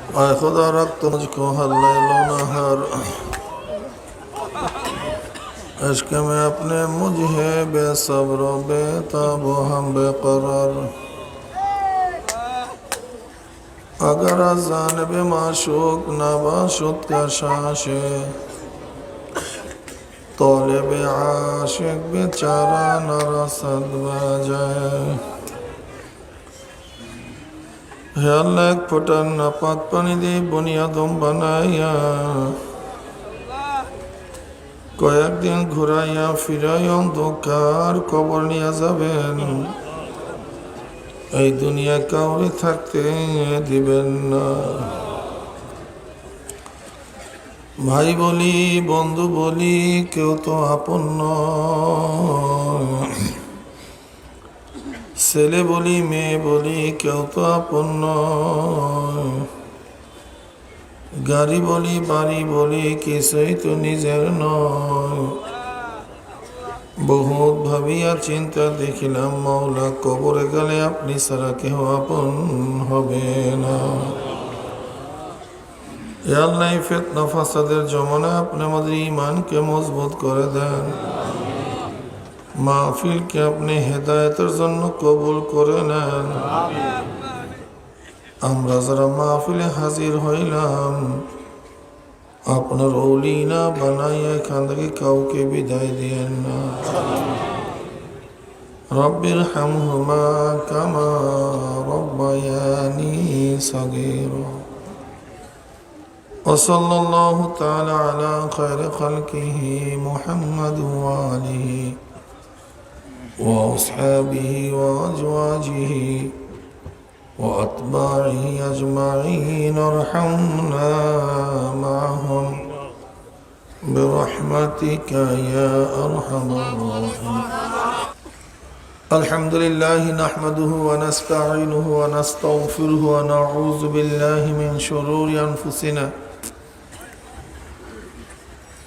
आए खुदा रख तो मुझको हर लैलो नहर इश्क में अपने मुझे बेसब्र बेताब हम बेकरार अगर जानिब माशूक नबाशुद का शाशे तौलिब आशिक बेचारा न रसद बजाए हे अल्लाह एक फुटन नापाक पानी दी बुनियादों बनाया কয়েকদিন ঘুরাইয়া ফিরাইয়া অন্ধকার কবর নিয়ে যাবেন এই দুনিয়া কাউরে থাকতে দিবেন না ভাই বলি বন্ধু বলি কেউ তো আপন নয় ছেলে বলি মেয়ে বলি কেউ তো আপন নয় গাড়ি বলি বাড়ি বলি কিছুই তো নিজের নয় বহুত ভাবিয়া চিন্তা দেখিলাম মাওলা কবরে গেলে আপনি ছাড়া কেউ আপন হবে না ইয়া আল্লাহ ফিতনা ফাসাদের জমানায় আপনি আমাদের ঈমানকে মজবুত করে দেন মাহফিলকে আপনি হেদায়েতের জন্য কবুল করে নেন আমরা যারা মাহফিলে হাজির হইলাম আপনার ওলি না বানাইয়া এখান থেকে কাউকে বিদায় দিয়েন না রব্বির হামহুমা কামা রব্বায়ানি সগীরা وصلى الله تعالى على خير خلقه محمد وآله وأصحابه وأزواجه وأتباعه أجمعين ارحمنا معهم برحمتك يا أرحم الراحمين الحمد لله نحمده ونستعينه ونستغفره ونعوذ بالله من شرور أنفسنا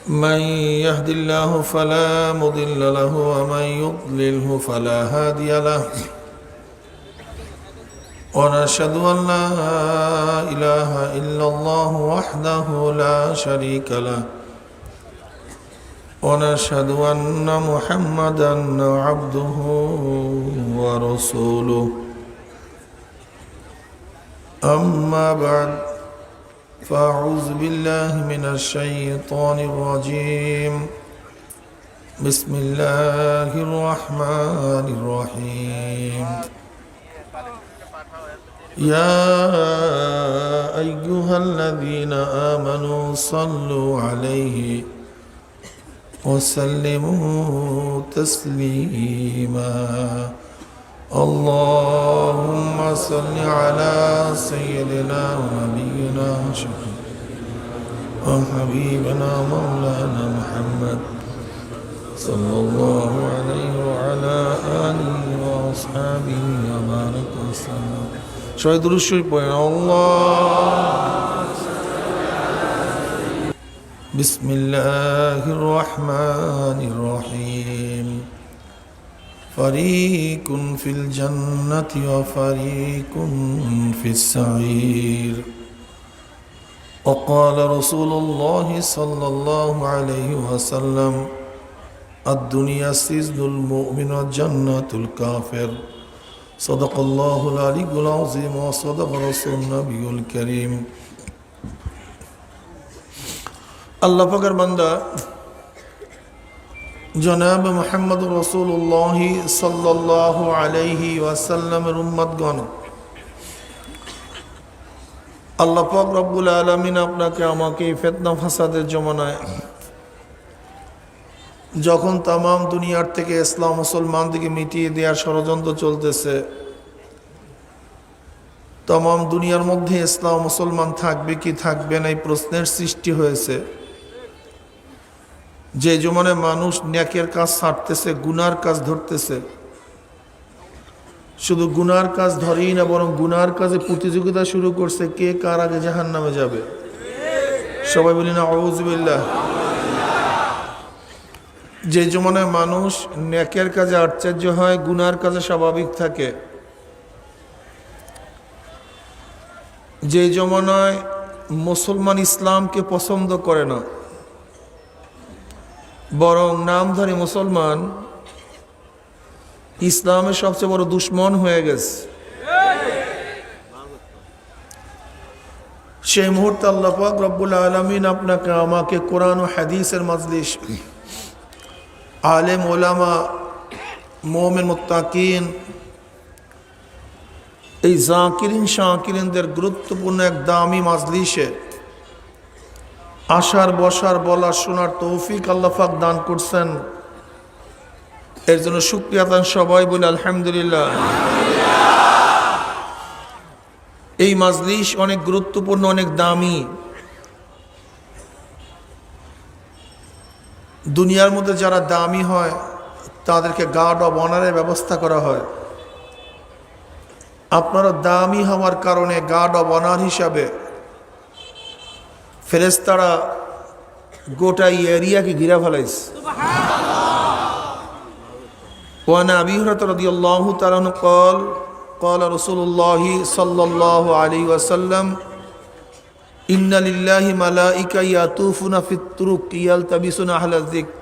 من يهد الله فلا مضل له ومن يضلله فلا هادي له ونشهد أن لا إله إلا الله وحده لا شريك له ونشهد أن محمدا عبده ورسوله أما بعد فأعوذ بالله من الشيطان الرجيم بسم الله الرحمن الرحيم يا أيها الذين آمنوا صلوا عليه وسلموا تسليما اللهم صل على سيدنا ونبينا وحبيبنا مولانا محمد صلى الله عليه وعلى آله وأصحابه وبارك وسلم شهد الشريف الله بسم الله الرحمن الرحيم فريق في الجنة وفريق في السعير وقال رسول الله صلى الله عليه وسلم الدنيا سجن المؤمن وجنة الكافر صدق الله العلي العظيم وصدق رسول النبي الكريم আল্লাহ পাকের বান্দা জনাব মুহাম্মদ রাসূলুল্লাহ সাল্লাল্লাহু আলাইহি ওয়াসাল্লামের উম্মতগণ আল্লাহ পাক রব্বুল আলামিন আপনাকে আমাকে ফিতনা ফাসাদের জমানায় যখন তাম দুনিয়ার থেকে ইসলাম মুসলমানদেরকে মিটিয়ে দেওয়ার ষড়যন্ত্র চলতেছে তাম দুনিয়ার মধ্যে ইসলাম মুসলমান থাকবে কি থাকবে না এই প্রশ্নের সৃষ্টি হয়েছে যে জমানে মানুষ নেকের কাজ ছাড়তেছে গুনার কাজ ধরতেছে শুধু গুনার কাজ ধরেই না বরং গুনার কাজে প্রতিযোগিতা শুরু করছে কে কার আগে জাহান্নামে যাবে সবাই বলি না আউযু বিল্লাহ যে জমানায় মানুষ নেকের কাজে আশ্চর্য হয় গুনার কাজে স্বাভাবিক থাকে যে জমানায় মুসলমান ইসলামকে পছন্দ করে না, বরং নামধারী মুসলমান ইসলামের সবচেয়ে বড় দুশ্মন হয়ে গেছে, সেই মুহূর্তে আল্লাহ পাক রব্বুল আলামিন আপনাকে আমাকে কোরআন ও হাদিসের মাজলিস, আলেম ওলামা, মুমিন মুত্তাকিন, এই জাকিরিন শাকিরিনদের গুরুত্বপূর্ণ এক দামি মাজলিসে আসার, বসার, বলার, শোনার তৌফিক আল্লাহ পাক দান করছেন। এর জন্য শুকরিয়া আদান সবাই বলে আলহামদুলিল্লাহ। এই মাজলিস অনেক গুরুত্বপূর্ণ, অনেক দামি। দুনিয়ার মধ্যে যারা দামি হয় তাদেরকে গার্ড অব অনারের ব্যবস্থা করা হয়। আপনারা দামি হওয়ার কারণে গার্ড অব অনার হিসাবে ফেরেশতারা গোটা এরিয়াকে ঘিরা ফেলাইছে। ওয়ান আবি হুরায়রা রাদিয়াল্লাহু তাআলা আনহু قال قال رسول الله صلى الله عليه وسلم إن لله ملائكة يطوفون في الطرق يلتمسون أهل الذكر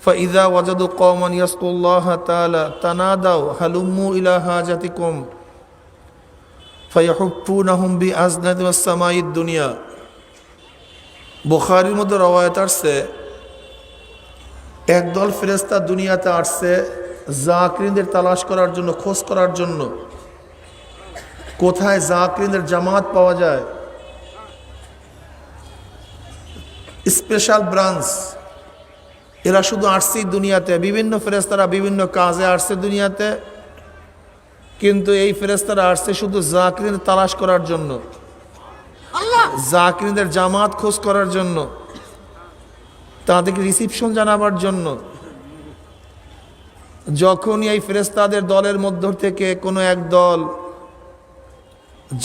فإذا وجدوا قوما يذكرون الله تعالى تنادوا هلموا إلى حاجتكم فيحفونهم بأذنة السماء الدنيا। বুখারীর মধ্যে রওয়ায়াত আসছে, একদল ফেরেশতা দুনিয়াতে আসছে জাকিরিনদের তালাশ করার জন্য, খোঁজ করার জন্য, কোথায় জাকিরিনদের জামাত পাওয়া যায়। স্পেশাল ব্রাঞ্চ, এরা শুধু আসছে দুনিয়াতে, বিভিন্ন ফেরেশতারা বিভিন্ন কাজে আসছে দুনিয়াতে, কিন্তু এই ফেরেশতারা আসছে শুধু জাকিরিনদের তালাশ করার জন্য, জাকিরিনদের জামাত খোঁজ করার জন্য, তাদেরকে রিসিপশন জানাবার জন্য। যখনই এই ফেরেশতাদের দলের মধ্য থেকে কোনো এক দল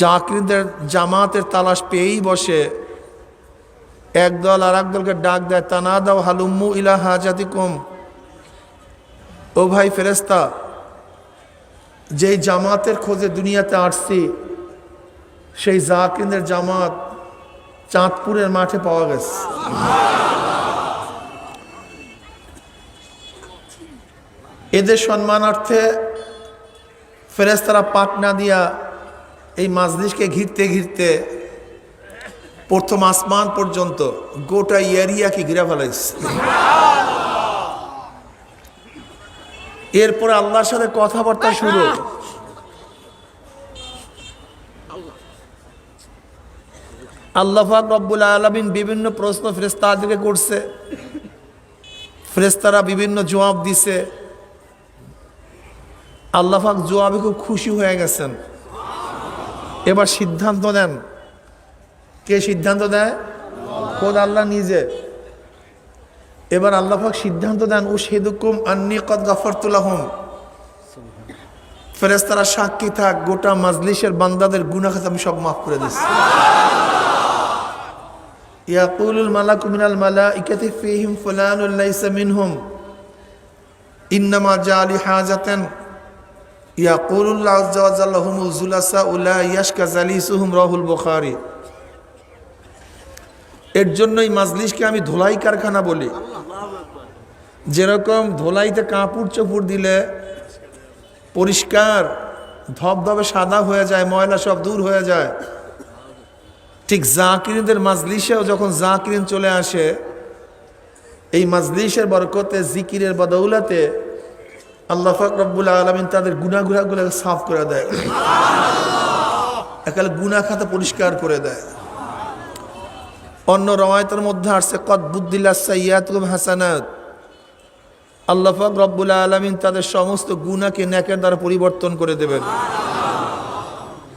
জাকিরদের জামাতের তালাশ পেয়েই বসে, এক দল আর এক দলকে ডাক দেয়, তানাদাও হালুম্মু ইলা হাজাতিকুম, ও ভাই ফেরেশতা, যেই জামাতের খোঁজে দুনিয়াতে আসছি সেই জাকিরদের জামাত চাঁদপুরের মাঠে পাওয়া গেছে। এদের সম্মানার্থে ফেরেশতারা পাকনা দিয়া এই মাজলিসকে ঘিরতে ঘিরতে প্রথম আসমান পর্যন্ত গোটা এরিয়াকে ঘিরে ফেলাইছে। এরপরে আল্লাহর সাথে কথাবার্তা শুরু। আল্লাহ পাক রব্বুল আলামিন বিভিন্ন প্রশ্ন ফেরেশতাদেরকে করছে, ফেরেশতারা বিভিন্ন জবাব দিছে। আল্লাহ পাক জবাবে খুব খুশি হয়ে গেছেন। এবার সিদ্ধান্ত দেন। কে সিদ্ধান্ত দেয়? খোদ আল্লাহ নিজে। এবার আল্লাহ পাক সিদ্ধান্ত দেন, উশহিদুকুম আন্নী কদ গাফারতু লাহুম, ফেরেশতারা সাক্ষী থাক, গোটা মাজলিসের বান্দাদের গুনাহ খাতা আমি সব মাফ করে দিচ্ছি। ইয়াকুলুল মালাকু মিনাল মালাইকাতি ফীহিম ফুলানুন লাইসা মিনহুম ইন্নামা জালি হাজাতান ইয়াকুলুল্লাহু আযজা ওয়া জাল্লা হুমুল যুলাসা উলা ইয়াশকা জালিসুহুম, রাহুল বুখারী। এর জন্যই মাজলিসকে আমি ধোলাই কারখানা বলি। যেরকম ধোলাইতে কাপড় চোপড় দিলে পরিষ্কার ধবধবে সাদা হয়ে যায়, ময়লা সব দূর হয়ে যায়, ঠিক জাকিরিনদের মাজলিসেও যখন জাকিরিন চলে আসে, এই মাজলিসের বরকতে, জিকিরের বদৌলতে আল্লাহ পাক রব্বুল আলামিন তাদের গুনাহগুলো সাফ করে দেয়, একালে গুনাহ খাতা পরিষ্কার করে দেয়। অন্য রওয়ায়াতের মধ্যে আসছে কদ বুদ্দিল্লাহ সাইয়্যাতুকুম হাসানাত, আল্লাহ পাক রব্বুল আলামিন তাদের সমস্ত গুনাহকে নেকের দ্বারা পরিবর্তন করে দেবেন।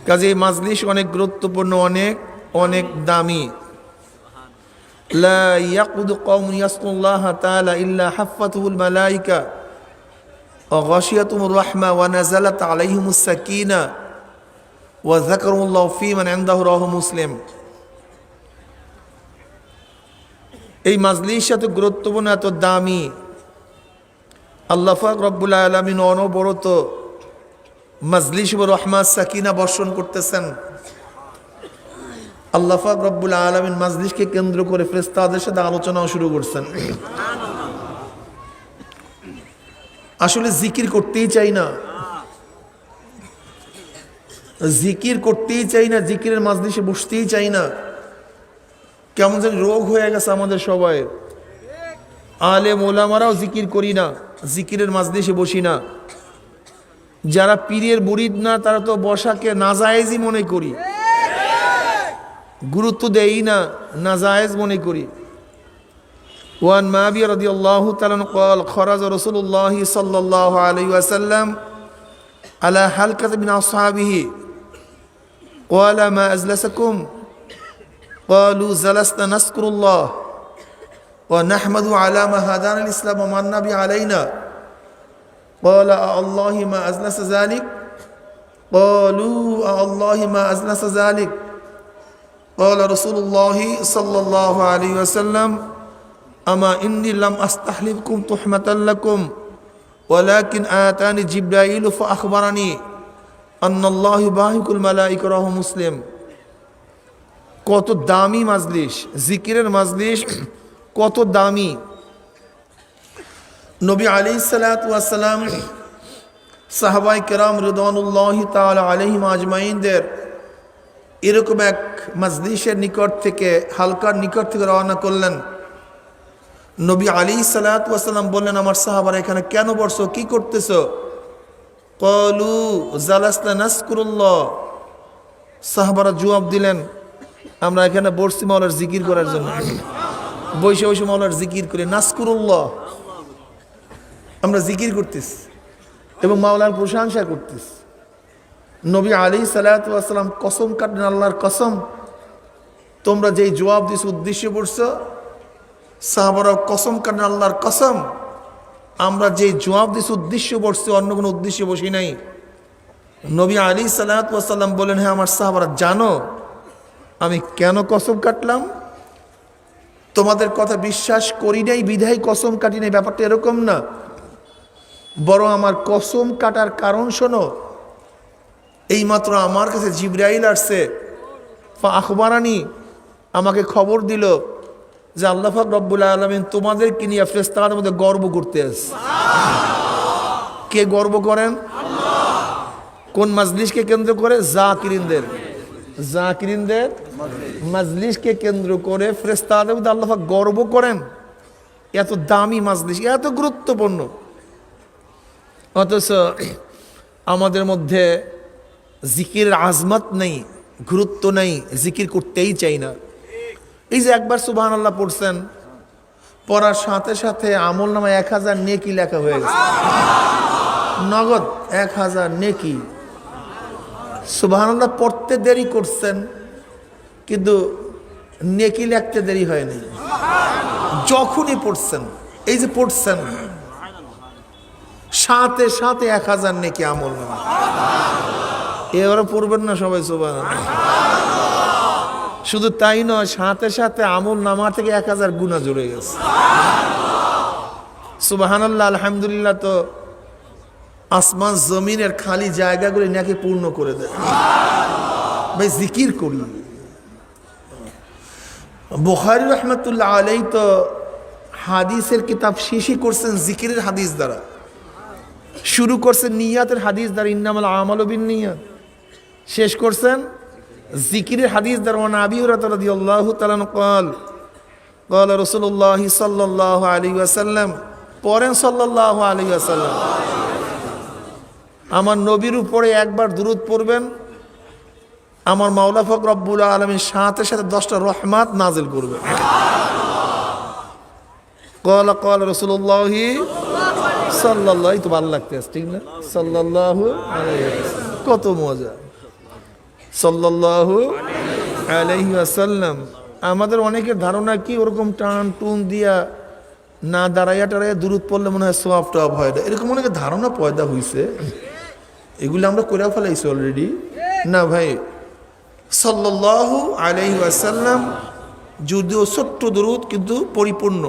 কাজে এই মাজলিস অনেক গুরুত্বপূর্ণ, অনেক অনেক দামি। লা ইয়াকুদু কওমুন ইয়াসকুল্লাহ তাআলা ইল্লা হাফাতুহুল মালাইকা ওয়া গাশিয়াতুহুর রাহমা ওয়া নাযালাত আলাইহিমুস সাকিনা ওয়া যাকারুল্লাহু ফীমান ইনদাহু, রাহু মুসলিম। এই মাজলিস এত গুরুত্বপূর্ণ, এত দামি। আল্লাহ পাক রব্বুল আলামিন অনবরত মাজলিস ও রহমত সাকিনা বর্ষণ করতেছেন। আল্লাহ পাক রব্বুল আলামিন মাজলিসকে কেন্দ্র করে ফেরেশতাদের সাথে আলোচনাও শুরু করছেন। আসলে জিকির করতেই চাই না, জিকির করতেই চাই না, জিকিরের মাজলিসে বসতেই চাই না। কেমন যেন রোগ হয়ে গেছে আমাদের সবাই। আলেম ওলামারাও জিকির করি না, জিকিরের মাজলিসে বসি না। যারা পীরের মুরিদ না তারা তো বসাকে নাজায়েজই মনে করি, গুরুত্ব দেই না, নাজায়েজ মনে করি। ওয়ান মাবিয়া রাদিয়াল্লাহু তাআলা قال خرج رسول الله صلى الله عليه وسلم على حلقة من أصحابه قال ما أجلسكم قالوا جلسنا نذكر الله ونحمد على ما هدانا الإسلام ومن به علينا قال الله ما أجلس ذلك قالوا الله ما أجلس ذلك قال رسول الله صلى الله عليه وسلم أما إني لم أستحلفكم تحمة لكم ولكن آتاني جبرائيل فأخبرني أن الله يباهك الملائكة رواه مسلم। কত দামি মাজলিস, জিকিরের মাজলিস কত দামি। নবী আলাইহিস সালাতু ওয়াস সালাম সাহাবায়ে কেরাম রিদওয়ানুল্লাহি তাআলা আলাইহিম আজমাইনদের এরকম এক মাজলিসের নিকট থেকে, হালকার নিকট থেকে রওনা করলেন। নবী আলাইহিস সালাতু ওয়াস সালাম বললেন, আমার সাহাবারা এখানে কেন বসছো, কি করতেছো? ক্বালু জালাসনা নাযকুরুল্লাহ। সাহাবারা জবাব দিলেন, আমরা এখানে বসছি মাওলার জিকির করার জন্য, বসে বসে মাওলার জিকির করে নাযকুরুল্লাহ, আমরা জিকির করতেছি এবং মাওলার প্রশংসা করতেছি। নবী আলাইহিস সালাতু ওয়াস সালাম কসম কাটলেন, আল্লাহর কসম, তোমরা যেই জবাব দিছ উদ্দেশ্যে পড়ছো। সাহাবারা কসম কাটলেন, আল্লাহর কসম, আমরা যে জবাব দিছি উদ্দেশ্য বসছি, অন্য কোনো উদ্দেশ্যে বসি নাই। নবী আলাইহিস সালাতু ওয়াস সালাম বলেন, হ্যাঁ আমার সাহাবারা, জানো আমি কেন কসম কাটলাম? তোমাদের কথা বিশ্বাস করি নাই বিধায় কসম কাটি নাই, ব্যাপারটা এরকম না। বরং আমার কসম কাটার কারণ শোনো। এইমাত্র আমার কাছে জিবরাইল আসছে, আখবারানি, আমাকে খবর দিল যে আল্লাহ পাক রব্বুল আলামিন তোমাদেরকে নিয়ে ফেরেশতাদের মধ্যে গর্ব করতে আসে। কে গর্ব করেন? কোন মাজলিসকে কেন্দ্র করে? জাকিরিনদের, জাকিরিনদের মাজলিসকে কেন্দ্র করে ফেরেশতাদের মধ্যে আল্লাহ পাক গর্ব করেন। এত দামি মাজলিস, এত গুরুত্বপূর্ণ, অথচ আমাদের মধ্যে জিকিরের আজমত নেই, গুরুত্ব নেই, জিকির করতেই চাই না। এই যে একবার সুবহানাল্লাহ পড়ছেন, পড়ার সাথে সাথে আমল নামায় 1000 নেকি লেখা হয়ে গেছে, নগদ 1000 নেকি। সুবহানাল্লাহ পড়তে দেরি করছেন কিন্তু নেকি লিখতে দেরি হয়নি। যখনই পড়ছেন, এই যে পড়ছেন, সাথে সাথে 1000 নেকি আমল নামা। এবারে পড়বেন না সবাই সুবহানাল্লাহ। শুধু তাই নয়, সাথে সাথে আমল নামা থেকে 1000 গুনাহ জুড়ে গেছে। সুবহানাল্লাহ, আলহামদুলিল্লাহ। তো আসমান জমিনের খালি জায়গাগুলি নাকি পূর্ণ করে দেয়। ভাই জিকির করি। বুখারী রাহমাতুল্লাহ আলাইহি তো হাদিসের কিতাব শেষই করছেন জিকিরের হাদিস দ্বারা, শুরু করছেন নিয়াতের হাদিস দ্বারা, ইন্নামাল আমালু বিন্নিয়াত, শেষ করছেন জিকিরের হাদিস দ্বারা। ওয়ান আবি হুরায়রা রাদিয়াল্লাহু তাআলা قال قال رسول الله صلى الله عليه وسلم, পড়েন সাল্লাল্লাহু আলাইহি ওয়াসাল্লাম। আমার নবীর উপরে একবার দুরূদ পড়বেন, আমার মাওলা পাক রব্বুল আলামিন সাথে সাথে 10টা রহমত নাজিল করবে। قال قال رسول الله সাল্লাল্লাহু, তো ভালো লাগতেছে, ঠিক না? সাল্লাল্লাহু আলাইহি ওয়াসাল্লাম, কত মজা। সাল্লাল্লাহু আলাইহি ওয়াসাল্লাম। আমাদের অনেকের ধারণা কি ওরকম টান টুন দিয়া না দাঁড়াইয়া টাড়াইয়া দুরূদ পড়লে মনে হয় সওয়াব টওয়াব হয় না, এরকম অনেকের ধারণা পয়দা হয়েছে। এগুলো আমরা করে ফেলাইছি অলরেডি। না ভাই, সাল্লাল্লাহু আলাইহি ওয়াসাল্লাম যদিও ছোট্ট দুরূদ কিন্তু পরিপূর্ণ।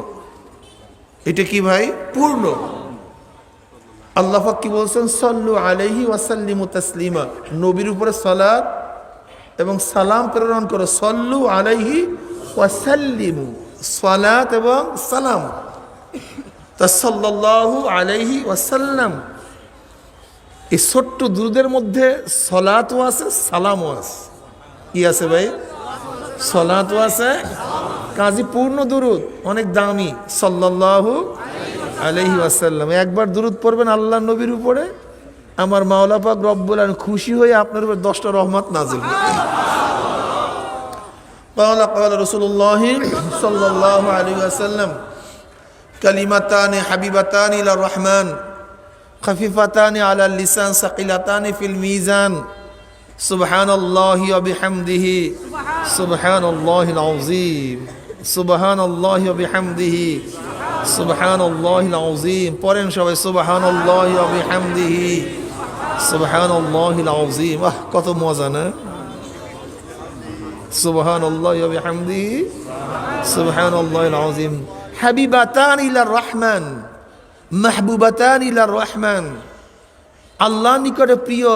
এটা কি ভাই? পূর্ণ। আল্লাহ পাক কি বলছেন? সাল্লু আলাইহি ওয়া সাল্লিমু তাসলিমা, নবীর উপরে সালাত এবং সালাম প্রেরণ করো, সল্লু আলাইহি ওয়াসাল্লিমু, সালাত এবং সালাম। তা সাল্লাল্লাহু আলাইহি ওয়াসাল্লাম, এই ছোট্ট দুরুদের মধ্যে সলাতও আছে, সালামও আছে। কি আছে ভাই? সলাতও আছে, কাজী পূর্ণ দুরুদ, অনেক দামি, সাল্লাল্লাহু আলাইহি ওয়াসাল্লাম। একবার দুরুদ পড়বেন আল্লাহ নবীর উপরে, আমার মাওলা পাক রব্বুল আলামিন খুশি হয়ে আপনার উপর 10টা রহমত নাজিল করবে। قال رسول الله صلى الله عليه وسلم كلمتان حبيبتان إلى الرحمن خفيفتان على اللسان ثقيلتان في الميزان سبحان الله وبحمده سبحان الله العظيم سبحان الله وبحمده سبحان الله العظيم পড়েন সবাই سبحان الله وبحمده سبحان الله العظيم। কত মজা না? সুবহানাল্লাহি ওয়া বিহামদিহি সুবহানাল্লাহিল আযীম। হাবিবাতান ইলার রহমান, মাহবুবাতান ইলার রহমান, আল্লাহর নিকটে প্রিয়।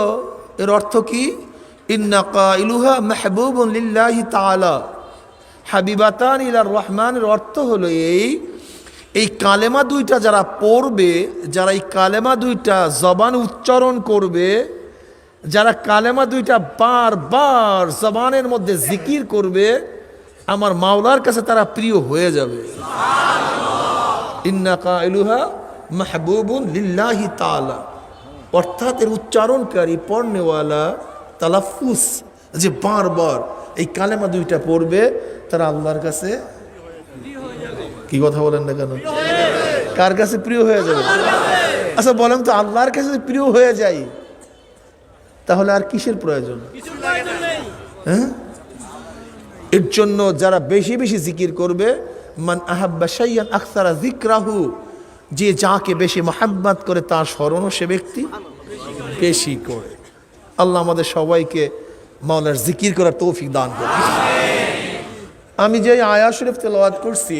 এর অর্থ কি? ইন্না কাইলুহা মাহবুবুন লিল্লাহি তাআলা। হাবিবাতান ইলার রহমানের অর্থ হলো এই কালেমা দুইটা যারা পড়বে, যারা এই কালেমা দুইটা জবান উচ্চারণ করবে, যারা কালেমা দুইটা বারবার জবানের মধ্যে জিকির করবে, আমার মাওলার কাছে তারা প্রিয় হয়ে যাবে। ইন্না কাইলুহা মাহবুবুন লিল্লাহি তাআলা, অর্থাৎ এর উচ্চারণকারী, পড়নেওয়ালা, তালাফুস, যে বারবার এই কালেমা দুইটা পড়বে, তারা আল্লাহর কাছে, কি কথা বলেন না কেন, কার কাছে প্রিয় হয়ে যাবে? আচ্ছা বলেন তো, আল্লাহর কাছে প্রিয় হয়ে যায় তাহলে আর কিসের প্রয়োজন? হ্যাঁ, এর জন্য যারা বেশি বেশি জিকির করবে, মান আহাব্বা শাইয়ান আকসারা যিকরাহু, যে যাকে বেশি মহাব্বত করে তার স্মরণও সে ব্যক্তি বেশি করে। আল্লাহ আমাদের সবাইকে মাওলার জিকির করার তৌফিক দান করুন। আমি যে আয়াত শরীফ তেলাওয়াত করছি,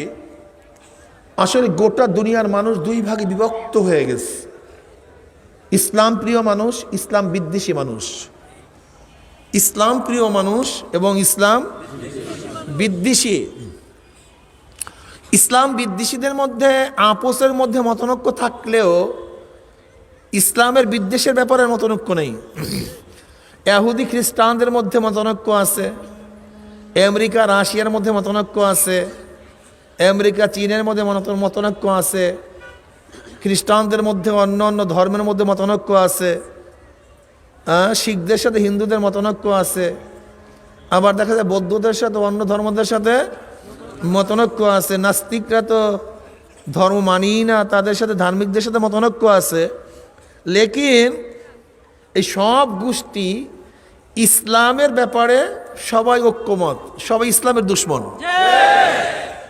আসলে গোটা দুনিয়ার মানুষ দুই ভাগে বিভক্ত হয়ে গেছে। ইসলাম প্রিয় মানুষ, ইসলাম বিদ্বেষী মানুষ। ইসলাম প্রিয় মানুষ এবং ইসলাম বিদ্বেষী। ইসলাম বিদ্বেষীদের মধ্যে আপোসের মধ্যে মতনৈক্য থাকলেও ইসলামের বিদ্বেষের ব্যাপারে মতনৈক্য নেই। ইহুদি খ্রিস্টানদের মধ্যে মতনৈক্য আছে, আমেরিকা রাশিয়ার মধ্যে মতনৈক্য আছে, আমেরিকা চীনের মধ্যে মতনৈক্য আছে, খ্রিস্টানদের মধ্যে অন্য অন্য ধর্মের মধ্যে মতনৈক্য আছে, শিখদের সাথে হিন্দুদের মতনৈক্য আছে, আবার দেখা যায় বৌদ্ধদের সাথে অন্য ধর্মদের সাথে মতনৈক্য আছে, নাস্তিকরা তো ধর্ম মানি না, তাদের সাথে ধার্মিকদের সাথে মতনৈক্য আছে। লেকিন এই সব গোষ্ঠী ইসলামের ব্যাপারে সবাই ঐক্যমত, সবাই ইসলামের দুশ্মন।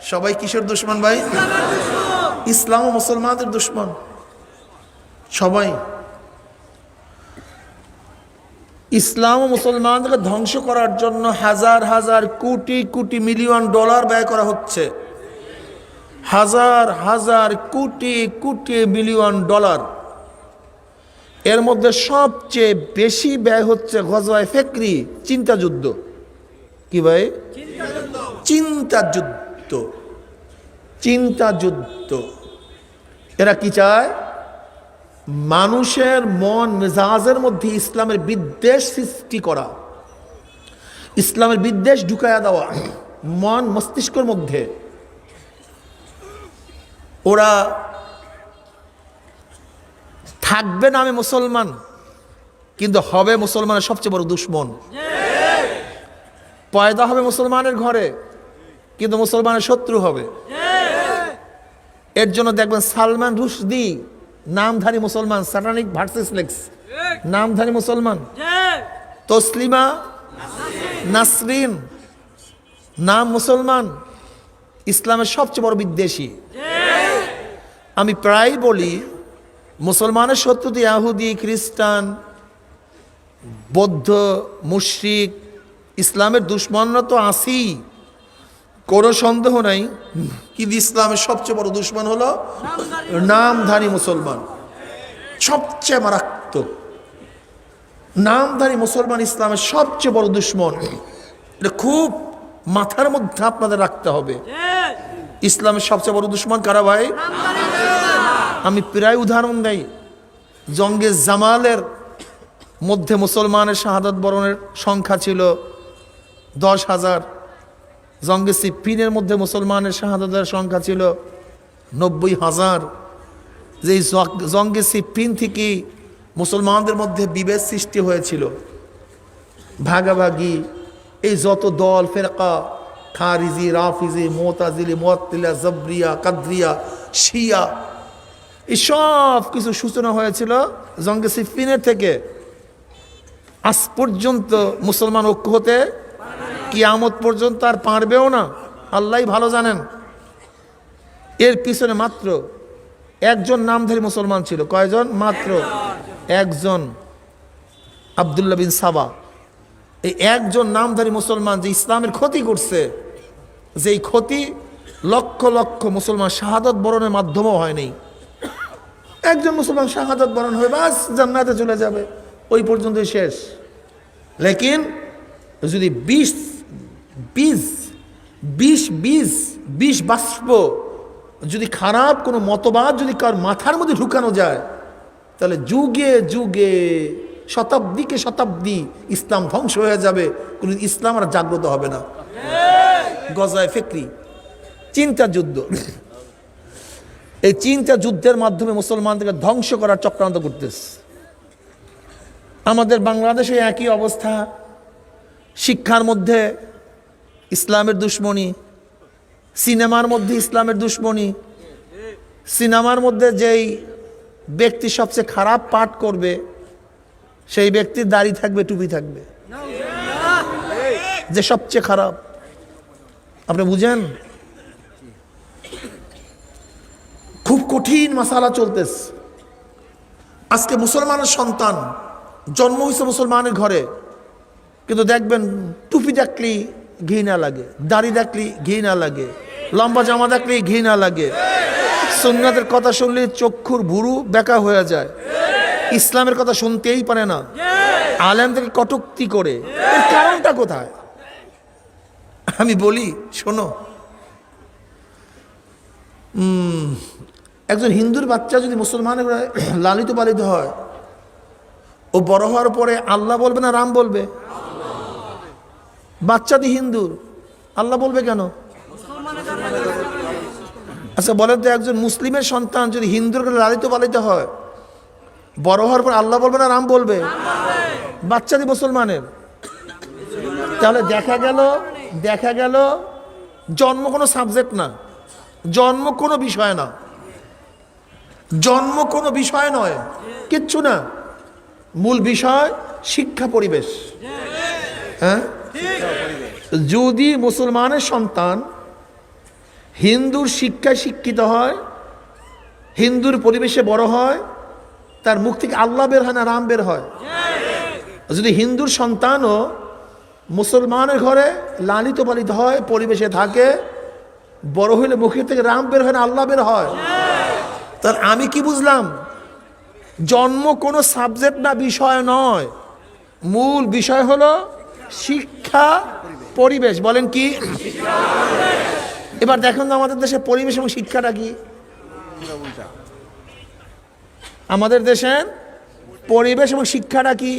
সবাই কিসের দুশ্মন ভাই? ইসলাম ও মুসলমানদের দুশ্মন সবাই। ইসলাম ও মুসলমানদেরকে ধ্বংস করার জন্য হাজার হাজার কোটি কোটি মিলিয়ন ডলার ব্যয় করা হচ্ছে, হাজার হাজার কোটি কোটি মিলিয়ন ডলার। এর মধ্যে সবচেয়ে বেশি ব্যয় হচ্ছে গজওয়ায়ে ফিকরি, চিন্তা যুদ্ধ। কি ভাই? চিন্তা যুদ্ধ, চিন্তা যুদ্ধ। এরা কি চায়? মানুষের মন মেজাজের মধ্যে ইসলামের বিদ্বেষ সৃষ্টি করা, ইসলামের বিদ্বেষ ঢুকায়া দেওয়া মন মস্তিষ্কের মধ্যে। ওরা থাকবে নামে মুসলমান, কিন্তু হবে মুসলমানের সবচেয়ে বড় দুশ্মন। পয়দা হবে মুসলমানের ঘরে, কিন্তু মুসলমানের শত্রু হবে। এর জন্য দেখবেন সালমান রুশদি নামধারী মুসলমান, স্যাটানিক ভার্সেস লেক্স, নামধারী মুসলমান। তসলিমা নাসরিন নাম মুসলমান, ইসলামের সবচেয়ে বড় বিদ্বেষী। আমি প্রায় বলি, মুসলমানের শত্রুতে ইহুদি, খ্রিস্টান, বৌদ্ধ, মুশরিক, ইসলামের দুশ্মনরা তো আছেই, কোনো সন্দেহ নাই। কিন্তু ইসলামের সবচেয়ে বড় দুশ্মন হলো নামধারী মুসলমান, সবচেয়ে মারাত্মক। নামধারী মুসলমান ইসলামের সবচেয়ে বড় দুশ্মন। এটা খুব মাথার মধ্যে আপনাদের রাখতে হবে। ইসলামের সবচেয়ে বড় দুশ্মন কারা ভাই? আমি প্রায় উদাহরণ দেই। জঙ্গে জামালের মধ্যে মুসলমানের শাহাদাত বরণের সংখ্যা ছিল 10,000। জঙ্গে সিফিনের মধ্যে মুসলমানের শাহাদাতের সংখ্যা ছিল 90,000। যে জঙ্গে সিফিন থেকে মুসলমানদের মধ্যে বিভেদ সৃষ্টি হয়েছিল, ভাগাভাগি, এই যত দল ফেরকা, খারিজি, রাফিজি, মুতাজিলি, মুআত্তিলা, জাবরিয়া, কাদরিয়া, শিয়া, এই সব কিছু সূচনা হয়েছিল জঙ্গে সিফিনের থেকে। আজ পর্যন্ত মুসলমান ঐক্য হতে কিয়ামত পর্যন্ত আর পারবেও না, আল্লাহ ভালো জানেন। এর পিছনে মাত্র একজন নামধারী মুসলমান ছিল। কয়জন? মাত্র একজন, আব্দুল্লাহ বিন সাবা। এই একজন নামধারী মুসলমান যে ইসলামের ক্ষতি করছে, যেই ক্ষতি লক্ষ লক্ষ মুসলমান শাহাদাত বরণের মাধ্যমেও হয়নি। একজন মুসলমান শাহাদাত বরণ হয়ে বাস জান্নাতে চলে যাবে, ওই পর্যন্তই শেষ। লেকিন যদি 20 বাষ্প যদি খারাপ কোনো মতবাদ যদি কার মাথার মধ্যে ঢুকানো যায়, তাহলে যুগে যুগে, শতাব্দীকে শতাব্দী ইসলাম ধ্বংস হয়ে যাবে, কোনো ইসলাম আর জাগ্রত হবে না। গজায় ফিকরি, চিন্তা যুদ্ধ। এই চিন্তা যুদ্ধের মাধ্যমে মুসলমানদেরকে ধ্বংস করার চক্রান্ত করতেছে। আমাদের বাংলাদেশে একই অবস্থা। শিক্ষার মধ্যে ইসলামের দুশ্মনী, সিনেমার মধ্যে ইসলামের দুশ্মনী। সিনেমার মধ্যে যেই ব্যক্তি সবচেয়ে খারাপ পাঠ করবে, সেই ব্যক্তির দাড়ি থাকবে, টুপি থাকবে, যে সবচেয়ে খারাপ। আপনি বুঝেন? খুব কঠিন মাসালা চলতেছে। আজকে মুসলমানের সন্তান জন্ম হয়েছে মুসলমানের ঘরে, কিন্তু দেখবেন টুপি দেখলেই ঘৃণা লাগে, দাড়ি দেখলেই ঘৃণা লাগে, লম্বা জামা দেখলেই ঘৃণা লাগে, সুন্নাতের কথা শুনলে চক্ষুর ভুরু বেঁকা হয়ে যায়, ইসলামের কথা শুনতেই পারে না, আলেমদেরকে কটূক্তি করে। এর কারণটা কোথায়? আমি বলি শোনো, একজন হিন্দুর বাচ্চা যদি মুসলমানের লালিত পালিত হয়, ও বড় হওয়ার পরে আল্লাহ বলবে না রাম বলবে? বাচ্চাটি হিন্দুর, আল্লাহ বলবে কেন? আচ্ছা বলেন তো, একজন মুসলিমের সন্তান যদি হিন্দুর লালিত পালিত হয়, বড় হওয়ার পর আল্লাহ বলবে না রাম বলবে? বাচ্চাটি মুসলমানের। তাহলে দেখা গেল জন্ম কোনো সাবজেক্ট না, জন্ম কোনো বিষয় না, জন্ম কোনো বিষয় নয়, কিচ্ছু না। মূল বিষয় শিক্ষা পরিবেশ। হ্যাঁ, যদি মুসলমানের সন্তান হিন্দুর শিক্ষায় শিক্ষিত হয়, হিন্দুর পরিবেশে বড় হয়, তার মুখ থেকে আল্লাহ বের হয় না রাম বের হয়? যদি হিন্দুর সন্তানও মুসলমানের ঘরে লালিত পালিত হয়, পরিবেশে থাকে, বড় হইলে মুখের থেকে রাম বের হয় না আল্লাহ বের হয়? তাহলে আমি কি বুঝলাম? জন্ম কোনো সাবজেক্ট না, বিষয় নয়, মূল বিষয় হলো শিক্ষা পরিবেশ। বলেন কি? এবার দেখুন তো আমাদের দেশে পরিবেশ এবং শিক্ষাটা কি? আমাদের দেশের পরিবেশ এবং শিক্ষাটা কি?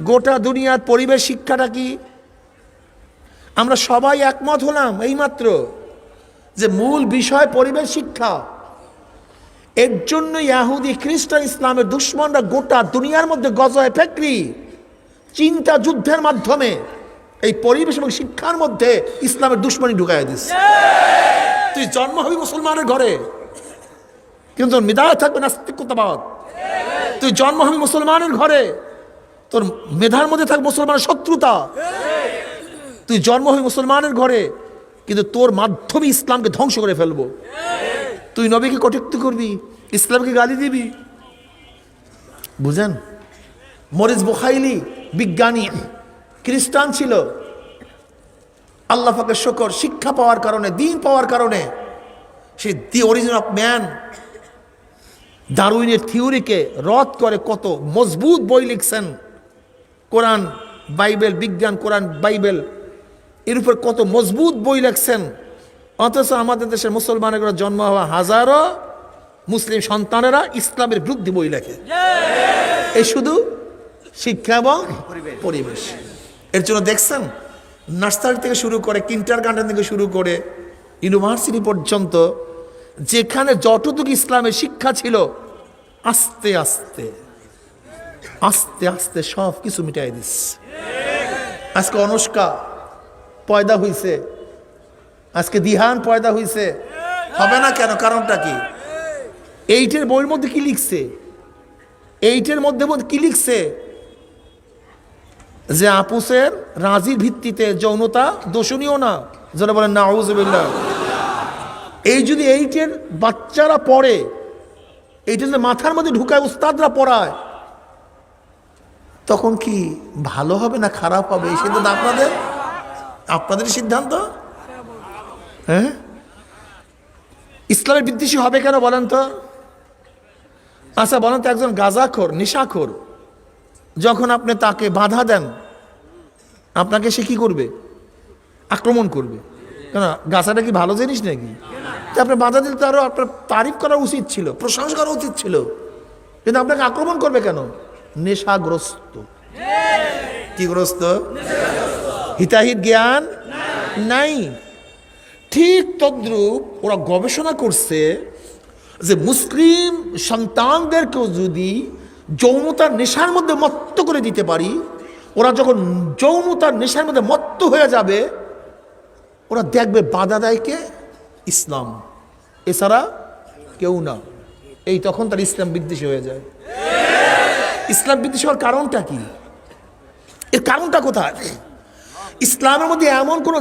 গোটা দুনিয়ার পরিবেশ শিক্ষাটা কি? আমরা সবাই একমত হলাম এইমাত্র যে মূল বিষয় পরিবেশ শিক্ষা। এর জন্য ইহুদি খ্রিস্টান ইসলামের দুশ্মনরা গোটা দুনিয়ার মধ্যে গজায় ফেকরি চিন্তা যুদ্ধের মাধ্যমে এই পরিবেশ এবং শিক্ষার মধ্যে ইসলামের দুশ্মনী ঢুকাই দিস। তুই জন্ম হবি মুসলমানের ঘরে, কিন্তু তোর মেধা থাকবে নাস্তিকতাবাদ। তুই জন্ম হবি মুসলমানের ঘরে, তোর মেধার মধ্যে থাকবে মুসলমানের শত্রুতা। তুই জন্ম হবি মুসলমানের ঘরে, কিন্তু তোর মাধ্যমে ইসলামকে ধ্বংস করে ফেলবো। তুই নবীকে কটূক্তি করবি, ইসলামকে গালি দিবি। বুঝেন? মরিস বুখাইলি বিজ্ঞানী, খ্রিস্টান ছিল। আল্লাহ পাকের শুকর, শিক্ষা পাওয়ার কারণে, দিন পাওয়ার কারণে সে দি অরিজিন অফ ম্যান, ডারউইনের থিওরিকে রদ করে কত মজবুত বই লিখছেন। কোরআন বাইবেল, বিজ্ঞান কোরআন বাইবেল, এর উপর কত মজবুত বই লেখছেন, অথচ আমাদের দেশের মুসলমানেরা জন্ম হওয়া হাজারো মুসলিম সন্তানেরা ইসলামের বিরুদ্ধে বই লেখে। এই শুধু শিক্ষা এবং পরিবেশ। এর জন্য দেখছেন নার্সারি থেকে শুরু করে কিন্ডারগার্টেন থেকে শুরু করে ইউনিভার্সিটি পর্যন্ত যেখানে যতটুকু ইসলামের শিক্ষা ছিল আস্তে আস্তে আস্তে আস্তে সব কিছু মিটাই দিচ্ছে। আজকে অনুষ্কা পয়দা হইছে, আজকে দিহান পয়দা হইছে, হবে না কেন? কারণটা কি? এইটের বইয়ের মধ্যে কি লিখছে? এইটের মধ্যে কি লিখছে? যে আপুসের রাজির ভিত্তিতে যৌনতা দোষণীয় না। যারা বলেন নাউযুবিল্লাহ। এই যদি এইটের বাচ্চারা পড়ে, এইটা যদি মাথার মধ্যে ঢুকায়, উস্তাদরা পড়ায়, তখন কি ভালো হবে না খারাপ হবে? এই সিদ্ধান্ত আপনাদের সিদ্ধান্ত। হ্যাঁ, ইসলামের বিদ্বেষী হবে কেন বলেন তো? আচ্ছা বলেন তো, একজন গাঁজাখোর, নেশাখোর, যখন আপনি তাকে বাধা দেন, আপনাকে সে কি করবে? আক্রমণ করবে। কেন? গাছাটা কি ভালো জিনিস নাকি? আপনি বাধা দিলে তো আরো আপনার তারিফ করা উচিত ছিল, প্রশংসা করা উচিত ছিল, কিন্তু আপনাকে আক্রমণ করবে কেন? নেশাগ্রস্ত। কি গ্রস্ত? হিতাহিত জ্ঞান নাই। ঠিক তদ্রূপ ওরা গবেষণা করছে যে মুসলিম সন্তানদেরকেও যদি যৌনতার নেশার মধ্যে মত্ত করে দিতে পারি, ওরা যখন যৌনতার নেশার মধ্যে মত্ত হয়ে যাবে, ওরা দেখবে বাধা দেয় কে? ইসলাম, এছাড়া কেউ না। এই তখন তার ইসলাম বিদ্বেষী হয়ে যায়। ইসলাম বিদ্বেষী হওয়ার কারণটা কি? এর কারণটা কোথায়? ইসলামের মধ্যে এমন কোন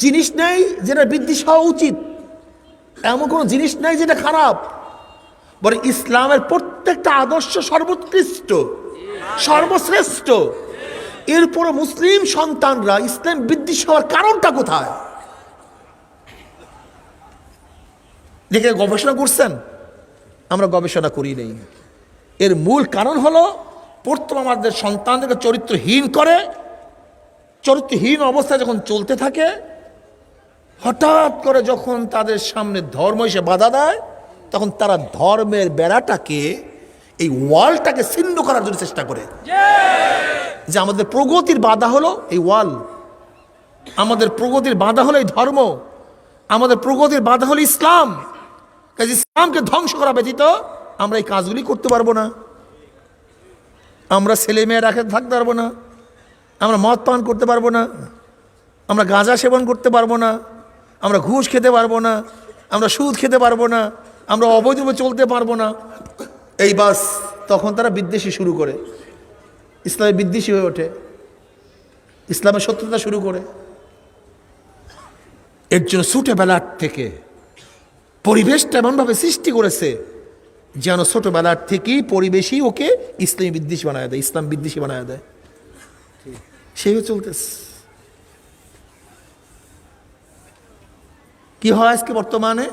জিনিস নেই যেটা বিদ্বেষী হওয়া উচিত, এমন কোন জিনিস নেই যেটা খারাপ। বলে ইসলামের প্রত্যেকটা আদর্শ সর্বোৎকৃষ্ট, সর্বশ্রেষ্ঠ। এরপর মুসলিম সন্তানরা ইসলাম বিদ্বেষী হওয়ার কারণটা কোথায়? দেখে গবেষণা করছেন? আমরা গবেষণা করি নেই। এর মূল কারণ হলো প্রথম আমাদের সন্তানদেরকে চরিত্রহীন করে, চরিত্রহীন অবস্থায় যখন চলতে থাকে, হঠাৎ করে যখন তাদের সামনে ধর্ম এসে বাধা দেয়, তখন তারা ধর্মের বেড়াটাকে, এই ওয়ালটাকে ছিন্ন করার জন্য চেষ্টা করে। যে আমাদের প্রগতির বাধা হলো এই ওয়াল, আমাদের প্রগতির বাধা হলো এই ধর্ম, আমাদের প্রগতির বাধা হলো ইসলাম। কাজে ইসলামকে ধ্বংস করা ব্যতীত আমরা এই কাজগুলি করতে পারবো না। আমরা ছেলে মেয়ে রাখে থাকতে পারবো না, আমরা মদ পান করতে পারবো না, আমরা গাঁজা সেবন করতে পারবো না, আমরা ঘুষ খেতে পারবো না, আমরা সুদ খেতে পারবো না, আমরা অবৈধভাবে চলতে পারবো না। এই বাস তখন তারা বিদ্বেষী শুরু করে, ইসলামের বিদ্বেষী হয়ে ওঠে, ইসলামের শত্রুতা শুরু করে। এর জন্য ছোটবেলার থেকে পরিবেশটা এমনভাবে সৃষ্টি করেছে যেন ছোটবেলার থেকেই পরিবেশই ওকে ইসলামী বিদ্বেষী বানায় দেয়, ইসলাম বিদ্বেষী বানায় দেয়। সেইভাবে চলতেছে। কি হয় আজকে বর্তমানে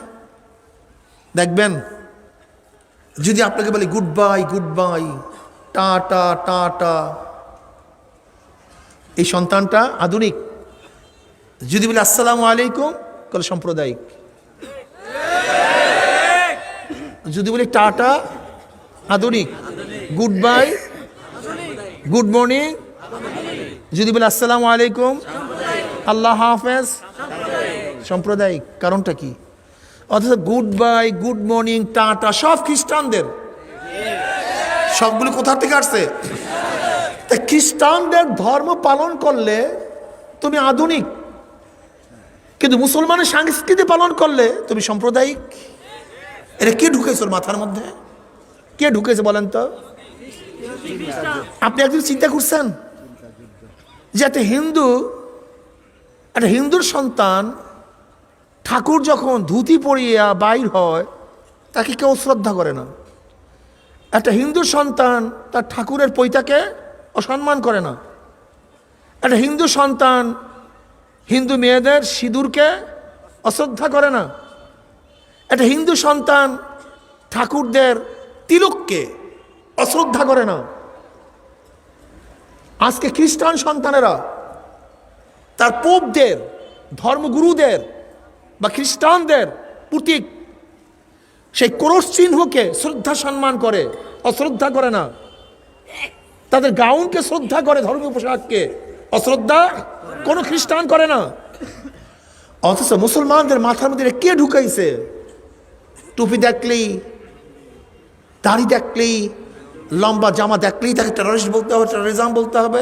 দেখবেন, যদি আপনাকে বলি good bye, good bye, tata tata, এই সন্তানটা আধুনিক। যদি বলি আসসালামু আলাইকুম, তাহলে সাম্প্রদায়িক। যদি বলি টাটা, আধুনিক। গুড বাই, গুড মর্নিং, যদি বলি আসসালামু আলাইকুম, আল্লাহ হাফেজ, সাম্প্রদায়িক। কারণটা কি? অথচ good bye, good morning, tata সব খ্রিস্টানদের। সবগুলো কোথা থেকে আসছে? খ্রিস্টানদের ধর্ম পালন করলে তুমি আধুনিক, কিন্তু মুসলমানের সংস্কৃতি পালন করলে তুমি সাম্প্রদায়িক। এটা কে ঢুকেছে ওর মাথার মধ্যে? কে ঢুকেছে বলেন তো? আপনি একদিন চিন্তা করছেন যে একটা হিন্দুর সন্তান ঠাকুর যখন ধুতি পরিয়া বাইর হয়, তাকে কেউ শ্রদ্ধা করে না। একটা হিন্দু সন্তান তার ঠাকুরের পৈতাকে অসম্মান করে না। একটা হিন্দু সন্তান হিন্দু মেয়েদের সিঁদুরকে অশ্রদ্ধা করে না। একটা হিন্দু সন্তান ঠাকুরদের তিলককে অশ্রদ্ধা করে না। আজকে খ্রিস্টান সন্তানেরা তার পোপদের, ধর্মগুরুদের বা খ্রিস্টানদের প্রতীক সেই ক্রস চিহ্নকে শ্রদ্ধা সম্মান করে, অশ্রদ্ধা করে না। তাদের গাউনকে শ্রদ্ধা করে, ধর্মীয় পোশাককে অশ্রদ্ধা কোনো খ্রিস্টান করে না। অথচ মুসলমানদের মাথার মধ্যে কে ঢুকাইছে? টুপি দেখলেই, দাড়ি দেখলেই, লম্বা জামা দেখলেই তাকে টেররিস্ট বলতে হবে, টেররিজম বলতে হবে,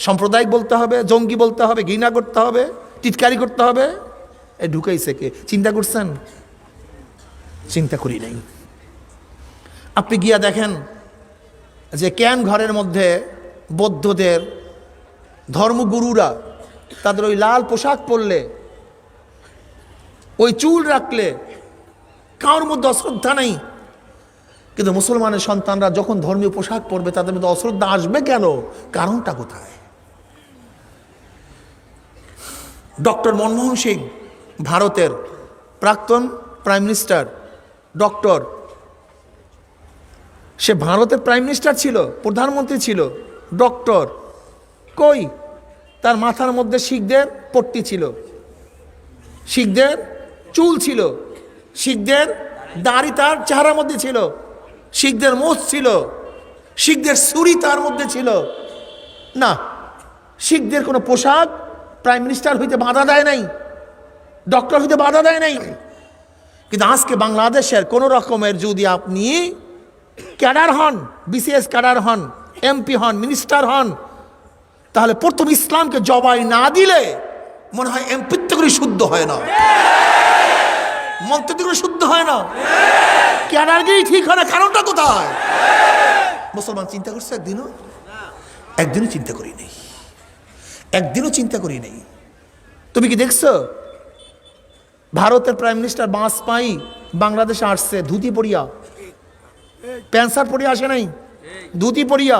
সাম্প্রদায়িক বলতে হবে, জঙ্গি বলতে হবে, ঘৃণা করতে হবে, টিটকারি করতে হবে। এ ঢুকাইছে কে? চিন্তা করছেন? চিন্তা করি নাই। আপনি গিয়া দেখেন যে কেন ঘরের মধ্যে বৌদ্ধদের ধর্মগুরুরা তাদের ওই লাল পোশাক পরলে, ওই চুল রাখলে কারোর মধ্যে অশ্রদ্ধা নেই। কিন্তু মুসলমানের সন্তানরা যখন ধর্মীয় পোশাক পরবে তাদের মধ্যে অশ্রদ্ধা আসবে কেন? কারণটা কোথায়? ডক্টর মনমোহন সিং, ভারতের প্রাক্তন প্রাইম মিনিস্টার, ডক্টর, সে ভারতের প্রাইম মিনিস্টার ছিল, প্রধানমন্ত্রী ছিল, ডক্টর। কই তার মাথার মধ্যে শিখদের পট্টি ছিল, শিখদের চুল ছিল, শিখদের দাড়ি তার চেহারার মধ্যে ছিল, শিখদের মোচ ছিল, শিখদের ছুরি তার মধ্যে ছিল না। শিখদের কোনো পোশাক প্রাইম মিনিস্টার হইতে বাধা দেয় নাই, ডক্টর হইতে বাধা দেয় নাই। কিন্তু আজকে বাংলাদেশের কোনো রকমের যদি আপনি ক্যাডার হন, বিসিএস ক্যাডার হন, এমপি হন, মিনিস্টার হন, তাহলে প্রথম ইসলামকে জবাই না দিলে মনে হয় এমপিত্ব করে শুদ্ধ হয় না, মন্ত্রিত্ব করে শুদ্ধ হয় না, ক্যাডারকেই ঠিক হয় না। কারণটা কোথায়? মুসলমান চিন্তা করছে একদিনও? একদিনও চিন্তা করি নেই, একদিনও চিন্তা করি নেই। তুমি কি দেখছো ভারতের প্রাইম মিনিস্টার বাজপেয়ী বাংলাদেশে আসছে ধুতি পরিয়া, প্যান্ট শার্ট পরিয়া আসে নাই, ধুতি পরিয়া।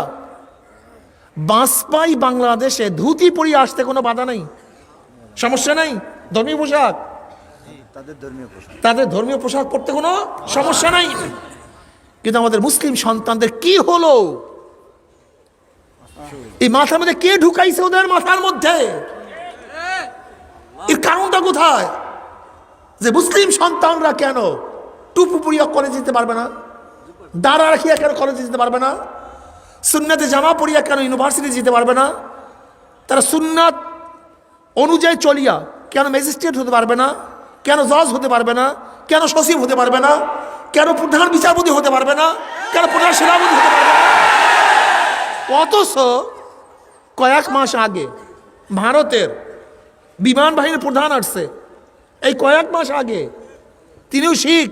বাজপেয়ী বাংলাদেশে ধুতি পরিয়া আসতে কোনো বাধা নেই, সমস্যা নাই। ধর্মীয় পোশাক, তাদের ধর্মীয় পোশাক পরতে কোনো সমস্যা নাই। কিন্তু আমাদের মুসলিম সন্তানদের কি হলো? এই মাথার মধ্যে কে ঢুকাইছে ওদের মাথার মধ্যে? এর কারণটা কোথায়? যে মুসলিম সন্তানরা কেন টুপি পরিয়া কলেজে যেতে পারবে না? দাঁড়া রাখিয়া কেন কলেজে যেতে পারবে না? সুন্নাতে জামা পরিয়া কেন ইউনিভার্সিটি যেতে পারবে না? তারা সুন্নাত অনুযায়ী চলিয়া কেন ম্যাজিস্ট্রেট হতে পারবে না? কেন জজ হতে পারবে না? কেন সচিব হতে পারবে না? কেন প্রধান বিচারপতি হতে পারবে না? কেন প্রধান সেনাপতি হতে পারবে না? অথচ কয়েক মাস আগে ভারতের বিমান বাহিনীর প্রধান আসছে, এই কয়েক মাস আগে, তিনিও শিখ,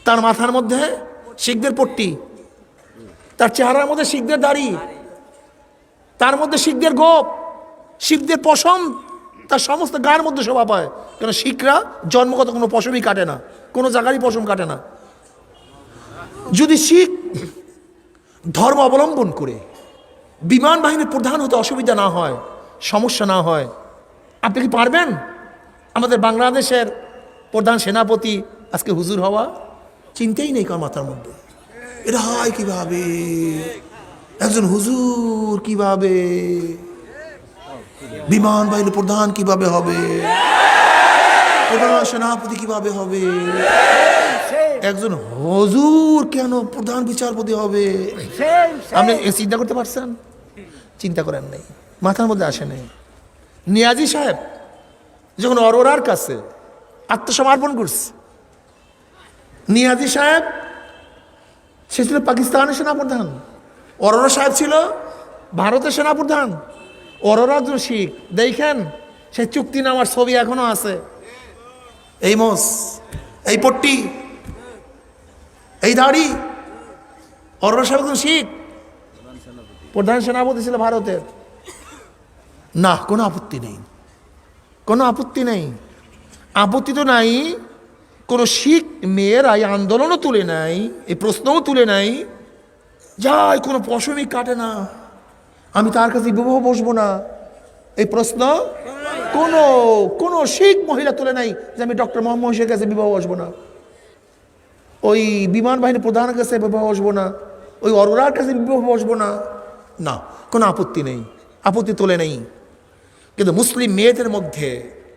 তার মাথার মধ্যে শিখদের পট্টি, তার চেহারার মধ্যে শিখদের দাড়ি, তার মধ্যে শিখদের গোপ, শিখদের পশম, তার সমস্ত গায়ের মধ্যে শোভা পায়। কেন? শিখরা জন্মগত কোনো পশমই কাটে না, কোনো জায়গারই পশম কাটে না। যদি শিখ ধর্ম অবলম্বন করে বিমান বাহিনীর প্রধান হতে অসুবিধা না হয়, সমস্যা না হয়, আপনি কি পারবেন আমাদের বাংলাদেশের প্রধান সেনাপতি আজকে হুজুর হওয়া? চিন্তাই নেই কার মাথার মধ্যে। এটা হয় কিভাবে? একজন হুজুর কিভাবে, বিমান বাহিনীর প্রধান কিভাবে হবে, প্রধান সেনাপতি কিভাবে হবে, একজন হুজুর কেন প্রধান বিচারপতি হবে? আপনি চিন্তা করতে পারছেন? চিন্তা করেন নাই, মাথার মধ্যে আসে নাই। নিয়াজি সাহেব যখন অরোরার কাছে আত্মসমর্পণ করছে, নিয়াজি সাহেব সে ছিল পাকিস্তানের সেনাপ্রধান, অরোরা সাহেব ছিল ভারতের সেনাপ্রধান। অরোরা একজন শিখ, দেখেন সে চুক্তিনামার ছবি এখনো আছে, এই মোস, এই পট্টি, এই দাড়ি। অরোরা সাহেব একজন শিখ, প্রধান সেনাপতি ছিল ভারতের। না, কোনো আপত্তি নেই, কোনো আপত্তি নেই। আপত্তি তো নাই, কোনো শিখ মেয়েরা এই আন্দোলনও তুলে নাই, এই প্রশ্নও তুলে নাই, যাই কোনো পশমই কাটে না, আমি তার কাছে বিবাহ বসবো না, এই প্রশ্ন কোনো কোনো শিখ মহিলা তুলে নাই যে আমি ডক্টর মোহাম্মদ শেখের কাছে বিবাহ বসবো না, ওই বিমান বাহিনী প্রধানের কাছে বিবাহ বসবো না, ওই অরোরার কাছে বিবাহ বসবো না। না, কোনো আপত্তি নেই, আপত্তি তোলে নেই। কিন্তু মুসলিম মেয়েদের মধ্যে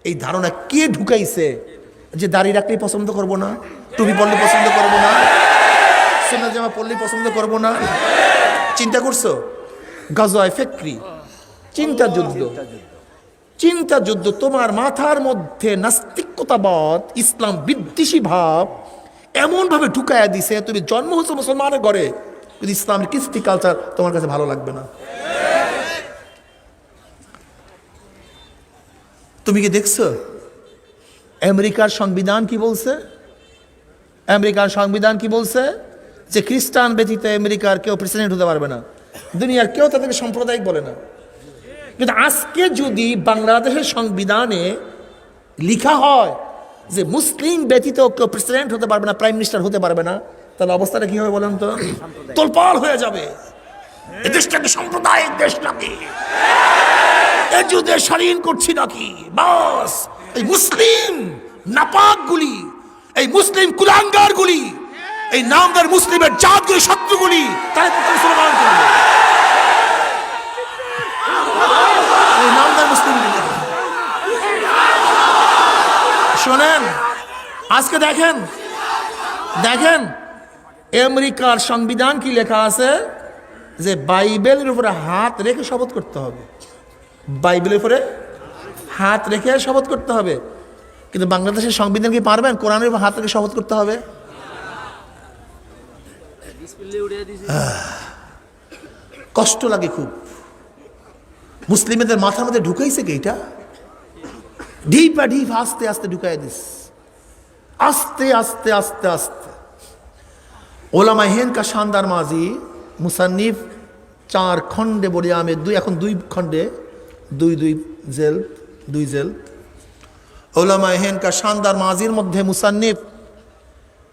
এই ধারণা কে ঢুকাইছে যে দাড়ি রাখলেই পছন্দ করব না, টুপি পরলে পছন্দ করব না, সুন্নাত জামা পরলেই পছন্দ করব না? চিন্তা করছো? গাজওয়ায়ে ফিকরি, চিন্তা যুদ্ধ, চিন্তা যুদ্ধ। তোমার মাথার মধ্যে নাস্তিকতাবাদ, ইসলাম বিদ্বেষী ভাব এমন ভাবে ঢুকাইয়া দিছে, তুমি জন্ম হচ্ছে মুসলমানের ঘরে, কিন্তু ইসলামের কৃষ্টি কালচার তোমার কাছে ভালো লাগবে না। তুমি কি দেখছো আমেরিকার সংবিধান কি বলছে? আমেরিকার সংবিধান কি বলছে? যে খ্রিস্টান ব্যতীত আমেরিকার কেউ প্রেসিডেন্ট হতে পারবে না। দুনিয়ার কেউ তাদেরকে সাম্প্রদায়িক বলে না। কিন্তু আজকে যদি বাংলাদেশের সংবিধানে লেখা হয় যে মুসলিম ব্যতীত কেউ প্রেসিডেন্ট হতে পারবে না, প্রাইম মিনিস্টার হতে পারবে না, তাহলে অবস্থাটা কি হবে বলেন তো? তোলপাড় হয়ে যাবে। এই দেশটাকে সাম্প্রদায়িক দেশ নাকি, এই যুদ্ধে স্বাধীন করছি নাকি? বাস এই মুসলিম নাপাকগুলি, এই মুসলিম কুলাঙ্গারগুলি, এই নামদার মুসলিমের জাতগুলি, শত্রুগুলি, তারা মুসলমান করবে। এই নামদার মুসলিমগুলি শোনেন, আজকে দেখেন দেখেন আমেরিকার সংবিধান কি লেখা আছে যে বাইবেলের উপরে হাত রেখে শপথ করতে হবে। বাইবেলের উপরে হাত রেখে শপথ করতে হবে। কিন্তু বাংলাদেশের সংবিধান কি পারবেন কোরআনের উপর হাত রেখে শপথ করতে হবে? কষ্ট লাগে খুব। মুসলিমদের মাথার মধ্যে ঢুকাইছে কি এটা? ঢিপা ঢিপ আস্তে আস্তে ঢুকাই দিস, আস্তে আস্তে আস্তে আস্তে। ওলামা হেন কা শানদার মাজি মুসান্নিফ 4 খণ্ডে বলি আমি, এখন 2 খণ্ডে, 2 জেল। ওলামা হেন কা শানদার মাজির মধ্যে মুসান্নিফ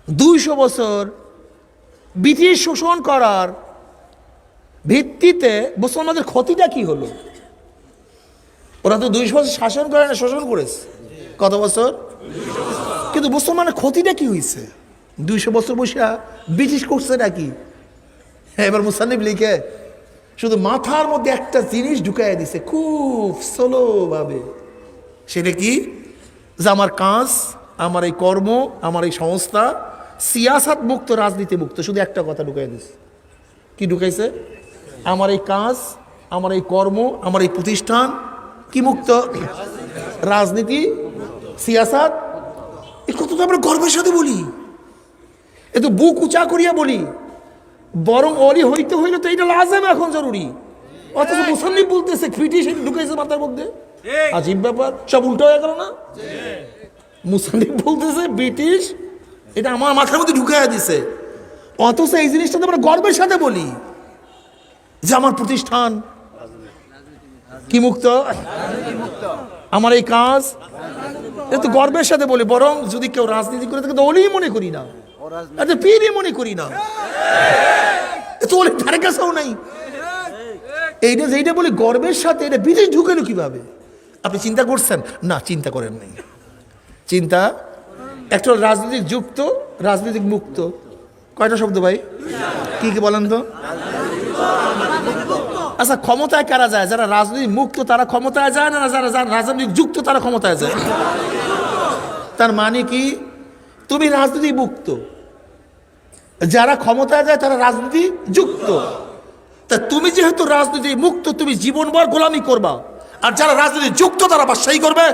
200 বছর ব্রিটিশ শোষণ করার ভিত্তিতে মুসলমানদের ক্ষতিটা কি হলো? ওরা তো 200 বছর শাসন করে না, শোষণ করেছে। কত বছর? কিন্তু মুসলমানের ক্ষতিটা কি হয়েছে? 200 বছর বসে ব্রিটিশ করছে নাকি? এবার মুসান্নিফ লিখে শুধু মাথার মধ্যে একটা জিনিস ঢুকাই দিছে খুব স্লো ভাবে। সেটা কি? যে আমার কাজ, আমার এই কর্ম, আমার এই সংস্থা সিয়াসাত মুক্ত, রাজনীতি মুক্ত। শুধু একটা কথা ঢুকাই দিছে। কি ঢুকাইছে? আমার এই কাজ, আমার এই কর্ম, আমার এই প্রতিষ্ঠান কি মুক্ত? রাজনীতি, সিয়াসাত। এই কথা তো আমরা গর্বের সাথে বলি, এ তো বুক উঁচা করিয়া বলি। বরং অলি হইতে হইলে তো এইটা লাজেম এখন জরুরি। অথচ মুসান্নিফ বলতেছে ব্রিটিশ ঢুকাইছে মাথার মধ্যে। আজীব ব্যাপার, সব উল্টো হয়ে গেল না? মুসান্নিফ বলতেছে ব্রিটিশ এটা আমার মাথার মধ্যে ঢুকাইয়া দিছে, অথচ এই জিনিসটা তো আমরা গর্বের সাথে বলি যে আমার প্রতিষ্ঠান কি মুক্ত, আমার এই কাজ, এটা তো গর্বের সাথে বলি। বরং যদি কেউ রাজনীতি করে থাকে তো অলি মনে করি না, এটা পীরই মনে করি না, তো অলি ধারে কাছেও নাই। এইটা যেটা বলি গর্বের সাথে, এটা বিদেশ ঢুকেলো কিভাবে? আপনি চিন্তা করছেন? না, চিন্তা করেন নাই। চিন্তা একটা রাজনৈতিক যুক্ত, রাজনৈতিক মুক্ত। কয়টা শব্দ ভাই? কি কি বলেন তো? আচ্ছা, ক্ষমতায় কারা যায়? যারা রাজনৈতিক মুক্ত তারা ক্ষমতায় যায় না, যারা রাজনৈতিক যুক্ত তারা ক্ষমতায় যায়? তার মানে কি? তুমি রাজনীতি মুক্ত, যারা ক্ষমতায় যায় তারা রাজনীতি যুক্ত। তা তুমি যেহেতু রাজনীতি মুক্ত, তুমি জীবনভর গোলামি করবা, আর যারা রাজনীতি যুক্ত তারা বাদশাহী করবে।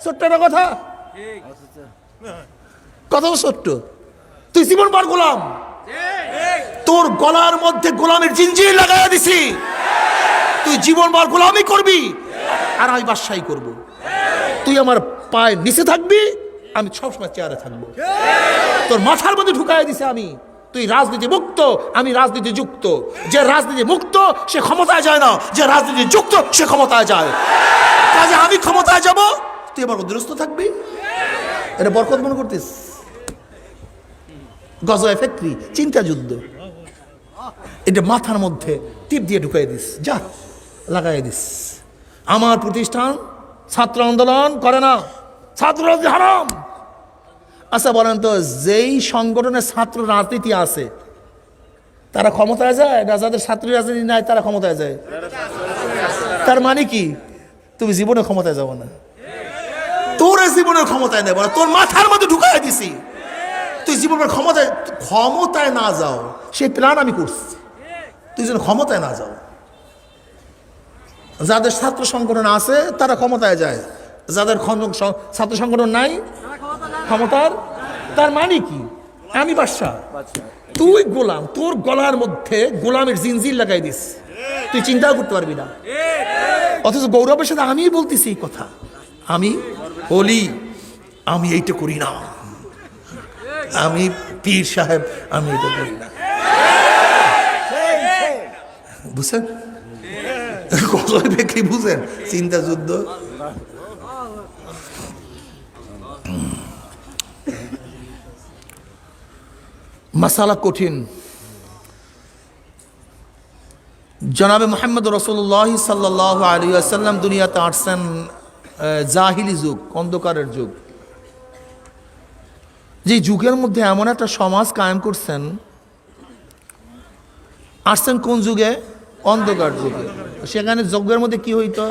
ছোট্ট একটা কথা, কথা ছোট্ট। তুই জীবনভর গোলাম, তোর গলার মধ্যে গোলামের জিঞ্জির লাগাইয়া দিছি, তুই জীবনভর গোলামি করবি আর আমি বাদশাহী করব। তুই আমার পায়ের নিচে থাকবি, আমি সবসময় চেয়ারে থাকবো। তোর মাথার মধ্যে ঢুকাই দিছে আমি, তুই রাজনীতি মুক্ত, আমি রাজনীতি যুক্ত। যে রাজনীতি মুক্ত সে ক্ষমতায় যায় না, যে রাজনীতি যুক্ত সে ক্ষমতায় যায়। কাজে আমি ক্ষমতায় যাব, তুই আমার অধীনস্থ থাকবি। এটা বরকত মনে করতিস? গজওয়ে ফিকরি, চিন্তা যুদ্ধ। এটা মাথার মধ্যে টিপ দিয়ে ঢুকাই দিস, যা লাগাই দিস। আমার প্রতিষ্ঠান ছাত্র আন্দোলন করে না, ছাত্র রাজনীতি হারাম। আচ্ছা বলেন তো, যেই সংগঠনের ছাত্র রাজনীতি আছে তারা ক্ষমতায় যায় না যাদের ছাত্র রাজনীতি নাই তারা ক্ষমতায় যায়? তার মানে কি তুমি জীবনে ক্ষমতায় যাবো না, তোর জীবনের ক্ষমতায় নেব না, তোর মাথার মধ্যে ঢুকাই দিছি তুই জীবনের ক্ষমতায় না যাও, সেই প্ল্যান আমি করছি, তুই যেন ক্ষমতায় না যাও। যাদের ছাত্র সংগঠন আছে তারা ক্ষমতায় যায়, যাদের ছাত্র সংগঠন নাই ক্ষমতার। তার মানে কি আমি বাদশা, তুই গোলাম, তোর গলার মধ্যে গোলামের জিনজির লাগাই দিস, তুই চিন্তাও করতে পারবি না। অথচ গৌরবের সাথে আমি বলতেছি এই কথা, আমি বলি আমি এইটা করি না, আমি পীর সাহেব, আমি এটা করি না। বুঝছেন কজয় ব্যক্তি বুঝেন চিন্তা যুদ্ধ। মাসালা কঠিন। জনাবে মুহাম্মদ রাসূলুল্লাহ সাল্লাল্লাহু আলাইহি ওয়াসাল্লাম দুনিয়াতে আসছেন জাহিলি যুগ, অন্ধকারের যুগ। যে যুগের মধ্যে এমন একটা সমাজ কায়েম করছেন, আসছেন কোন যুগে? অন্ধকার যুগে। সেখানে যজ্ঞের মধ্যে কি হইতো?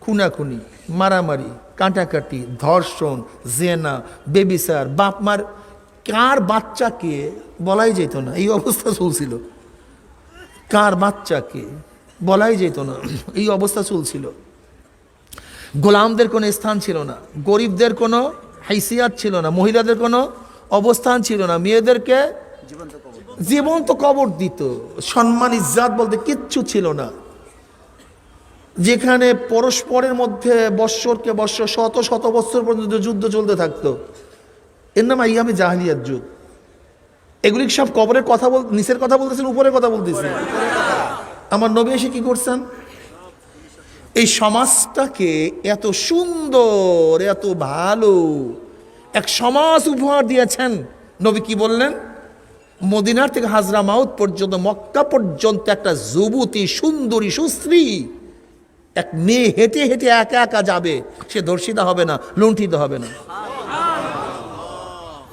খুনাখুনি, মারামারি, কাটাকাটি, ধর্ষণ, জেনা, বেবিচার, বাপ মার কার বাচ্চাকে বলাই যেত না, এই অবস্থা চলছিল। কার বাচ্চাকে বলাই যেত না, এই অবস্থা চলছিল। গোলামদের কোনো স্থান ছিল না, গরিবদের কোনো হাইসিয়াত ছিল না, মহিলাদের কোনো অবস্থান ছিল না, মেয়েদেরকে জীবন্ত কবর দিত, সম্মান ইজ্জাত বলতে কিচ্ছু ছিল না। যেখানে পরস্পরের মধ্যে বৎসরকে বৎসর, শত শত বৎসর পর্যন্ত যুদ্ধ চলতে থাকতো, এর নাম আইয়ামে জাহিলিয়াত যুগ। এগুলি সব কবরের কথা নিচের কথা বলতেছেন, উপরের কথা বলতেছেন। আমার নবী এসে কি করছেন? এই সমাজটাকে এত সুন্দর, এত ভালো এক সমাজ উপহার দিয়েছেন। নবী কি বললেন? মদিনার থেকে হাজরা মাউত পর্যন্ত, মক্কা পর্যন্ত একটা যুবতী, সুন্দরী, সুশ্রী এক মেয়ে হেঁটে হেঁটে একা একা যাবে, সে ধর্ষিতা হবে না, লুণ্ঠিত হবে না।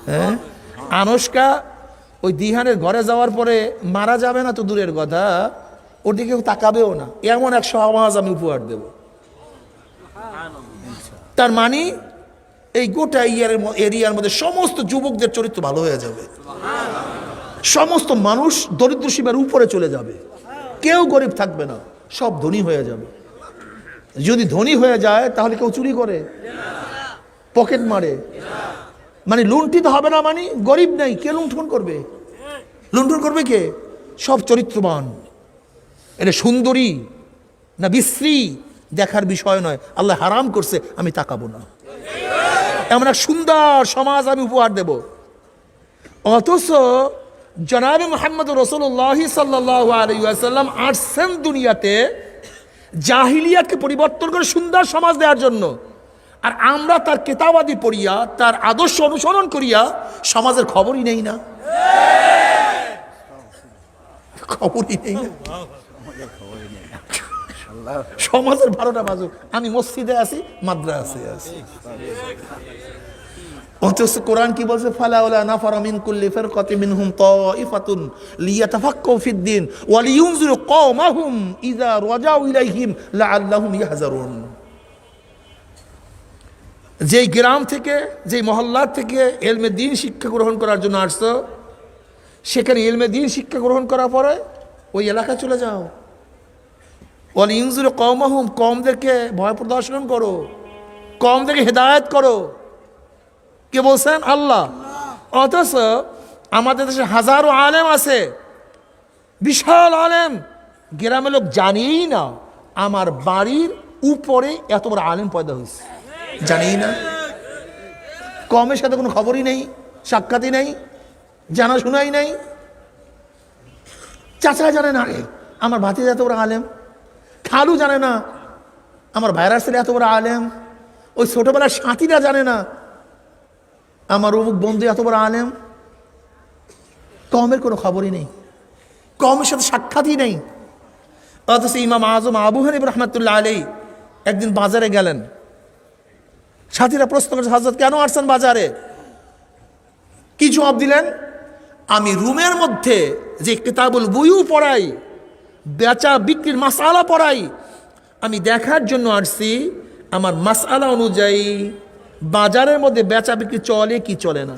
হ্যাঁ, আনুষ্কা ওই দিহানের ঘরে যাওয়ার পরে মারা যাবে না তো দূরের কথা, ওর দিকে তাকাবেও না, এমন এক সমাজ আমি উপহার দেব। তার মানে এই গোটা এরিয়ার মধ্যে সমস্ত যুবকদের চরিত্র ভালো হয়ে যাবে, সমস্ত মানুষ দরিদ্র সীমার উপরে চলে যাবে, কেউ গরিব থাকবে না, সব ধনী হয়ে যাবে। যদি ধনী হয়ে যায় তাহলে কেউ চুরি করে, পকেট মারে, মানে লুণ্ঠিত হবে না। মানে গরিব নাই, কে লুণ্ঠন করবে? লুণ্ঠন করবে কে? সব চরিত্রবান। এটা সুন্দরী না বিশ্রী দেখার বিষয় নয়, আল্লাহ হারাম করছে, আমি তাকাবো না। এমন এক সুন্দর সমাজ আমি উপহার দেব। অথচ জনাবে মুহাম্মদ রাসূলুল্লাহ সাল্লাল্লাহু আলাইহি ওয়াসাল্লাম আসছেন দুনিয়াতে জাহিলিয়াতকে পরিবর্তন করে সুন্দর সমাজ দেওয়ার জন্য। আর আমরা তার কিতাবাদি পড়িয়া, তার আদর্শ অনুসরণ করিয়া সমাজের খবরই নেই না, খবরই নেই না। সমাজের 12টা বাজুক, আমি মসজিদে আছি, মাদ্রাসে আছি। অথচ কোরআন কি বলছে? ফালাউলা নাফারা মিন কুল্লি ফিরকাতিন মিনহুম তাইফাতুন লিয়াতাফাক্কাহু ফিদ-দীন ওয়া লিয়ুনযিরু কওমাহুম ইযা রাজাউ ইলাইহিম লাআল্লাহুম ইয়াহযারুন। যেই গ্রাম থেকে, যেই মহল্লার থেকে ইলমে দ্বীন শিক্ষা গ্রহণ করার জন্য আসছো, সেখানে ইলমে দ্বীন শিক্ষা গ্রহণ করার পরে ওই এলাকায় চলে যাও। ওয়া লিয়ুনযিরু কওমাহুম, কওমদেরকে ভয় প্রদর্শন করো, কওমদেরকে হেদায়েত করো। কে বলছেন? আল্লাহ। অথচ আমাদের দেশে হাজারো আলেম আছে, বিশাল আলেম, গ্রামের লোক জানিই না আমার বাড়ির উপরে এত বড় আলেম পয়দা হয়েছে, জানিই না। কমের সাথে কোনো খবরই নেই, সাক্ষাৎই নেই, জানাশোনাই নেই। চাচা জানে না আমার ভাতিজা এত বড় আলেম, খালু জানে না আমার ভাইরাস ছেলে এত বড় আলেম, ওই ছোটবেলার সাথীরা জানে না আমার অমুক বন্ধু এত বড় আলেম। কমের কোনো খবরই নেই, কমের সাথে সাক্ষাৎই নেই। অথচ ইমাম আজম আবু হানিফা রাহমাতুল্লাহ আলাইহি একদিন বাজারে গেলেন, সাথীরা প্রশ্ন করেছে, হযরত কেন আসছেন বাজারে? কি জবাব দিলেন? আমি রুমের মধ্যে যে কিতাবুল বুয়ু পড়াই, বেচা বিক্রির মাসআলা পড়াই, আমি দেখার জন্য আসছি আমার মাসআলা অনুযায়ী বাজারের মধ্যে বেচা বিক্রি চলে কি চলে না।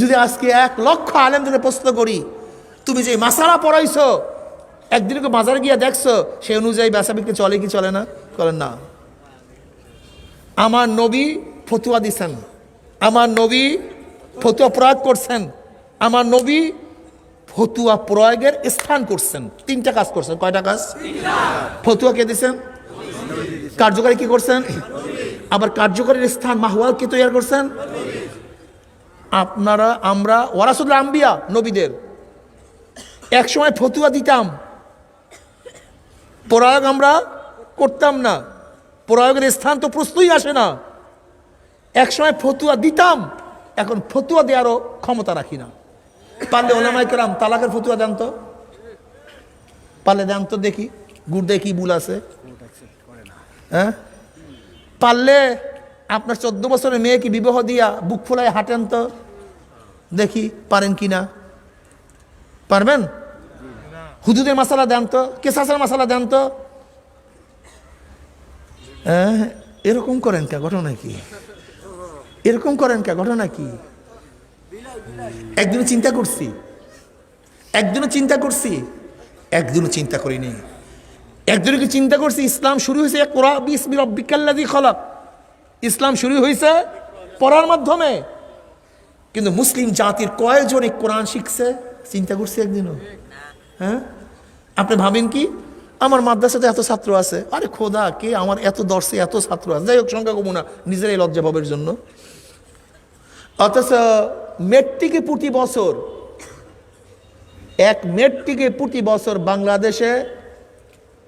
যদি আজকে 1 লক্ষ আলেমদের প্রশ্ন করি, তুমি যে মাসআলা পড়াইছো একদিন বাজারে গিয়ে দেখছো সেই অনুযায়ী বেচা বিক্রি চলে কি চলে না? করেন না। আমার নবী ফতুয়া দিছেন, আমার নবী ফতুয়া প্রয়োগ করছেন, আমার নবী ফতুয়া প্রয়োগের স্থান করছেন। 3টা কাজ করছেন। কয়টা কাজ? ফতুয়া কে দিছেন? কার্যকারী কি করছেন? আবার কার্যকারীর স্থান মাহওয়াল কে তৈরি করছেন? আপনারা আমরা ওয়ারাসুল আম্বিয়া, নবীদের এক সময় ফতুয়া দিতাম, প্রয়োগ আমরা করতাম না, প্রয়োগের স্থান তো প্রশ্নই আসে না। এক সময় ফতুয়া দিতাম, এখন ফতুয়া দেওয়ারও ক্ষমতা রাখি না। পারলে ওলামায়ে কেরাম তালাকের ফতুয়া দেন তো, পারলে দেন তো দেখি, গুড় দেখি ভুল আছে। হ্যাঁ, পারলে আপনার 14 বছরের মেয়েকে বিবাহ দিয়া বুক ফোলায় হাঁটেন তো দেখি, পারেন কি না? পারবেন? হুদুদের মাসালা দেন তো, কেসাসের মাসালা দেন তো। এরকম করেন কে? ঘটনা কি? এরকম করেন কে? ঘটনা কি? একদিনও চিন্তা করছি, একদিনও চিন্তা করছি, একদিনও চিন্তা করিনি। একদিনও কি চিন্তা করছি ইসলাম শুরু হয়েছে ইকরা বিসমি রাব্বিকাল্লাযী খলাক, ইসলাম শুরু হয়েছে পড়ার মাধ্যমে। কিন্তু মুসলিম জাতির কয়জনে কোরআন শিখছে? চিন্তা করছি একদিনও? হ্যাঁ, আপনি ভাবেন কি আমার মাদ্রাসাতে এত ছাত্র আছে, আরে খোদা কে আমার এত দর্শে এত ছাত্র আছে, যাই হোক সংখ্যা কমু না নিজেরাই লজ্জাভাবের জন্য। অথচ মেট্রিকে প্রতি বছর, এক মেট্রিকে প্রতি বছর বাংলাদেশে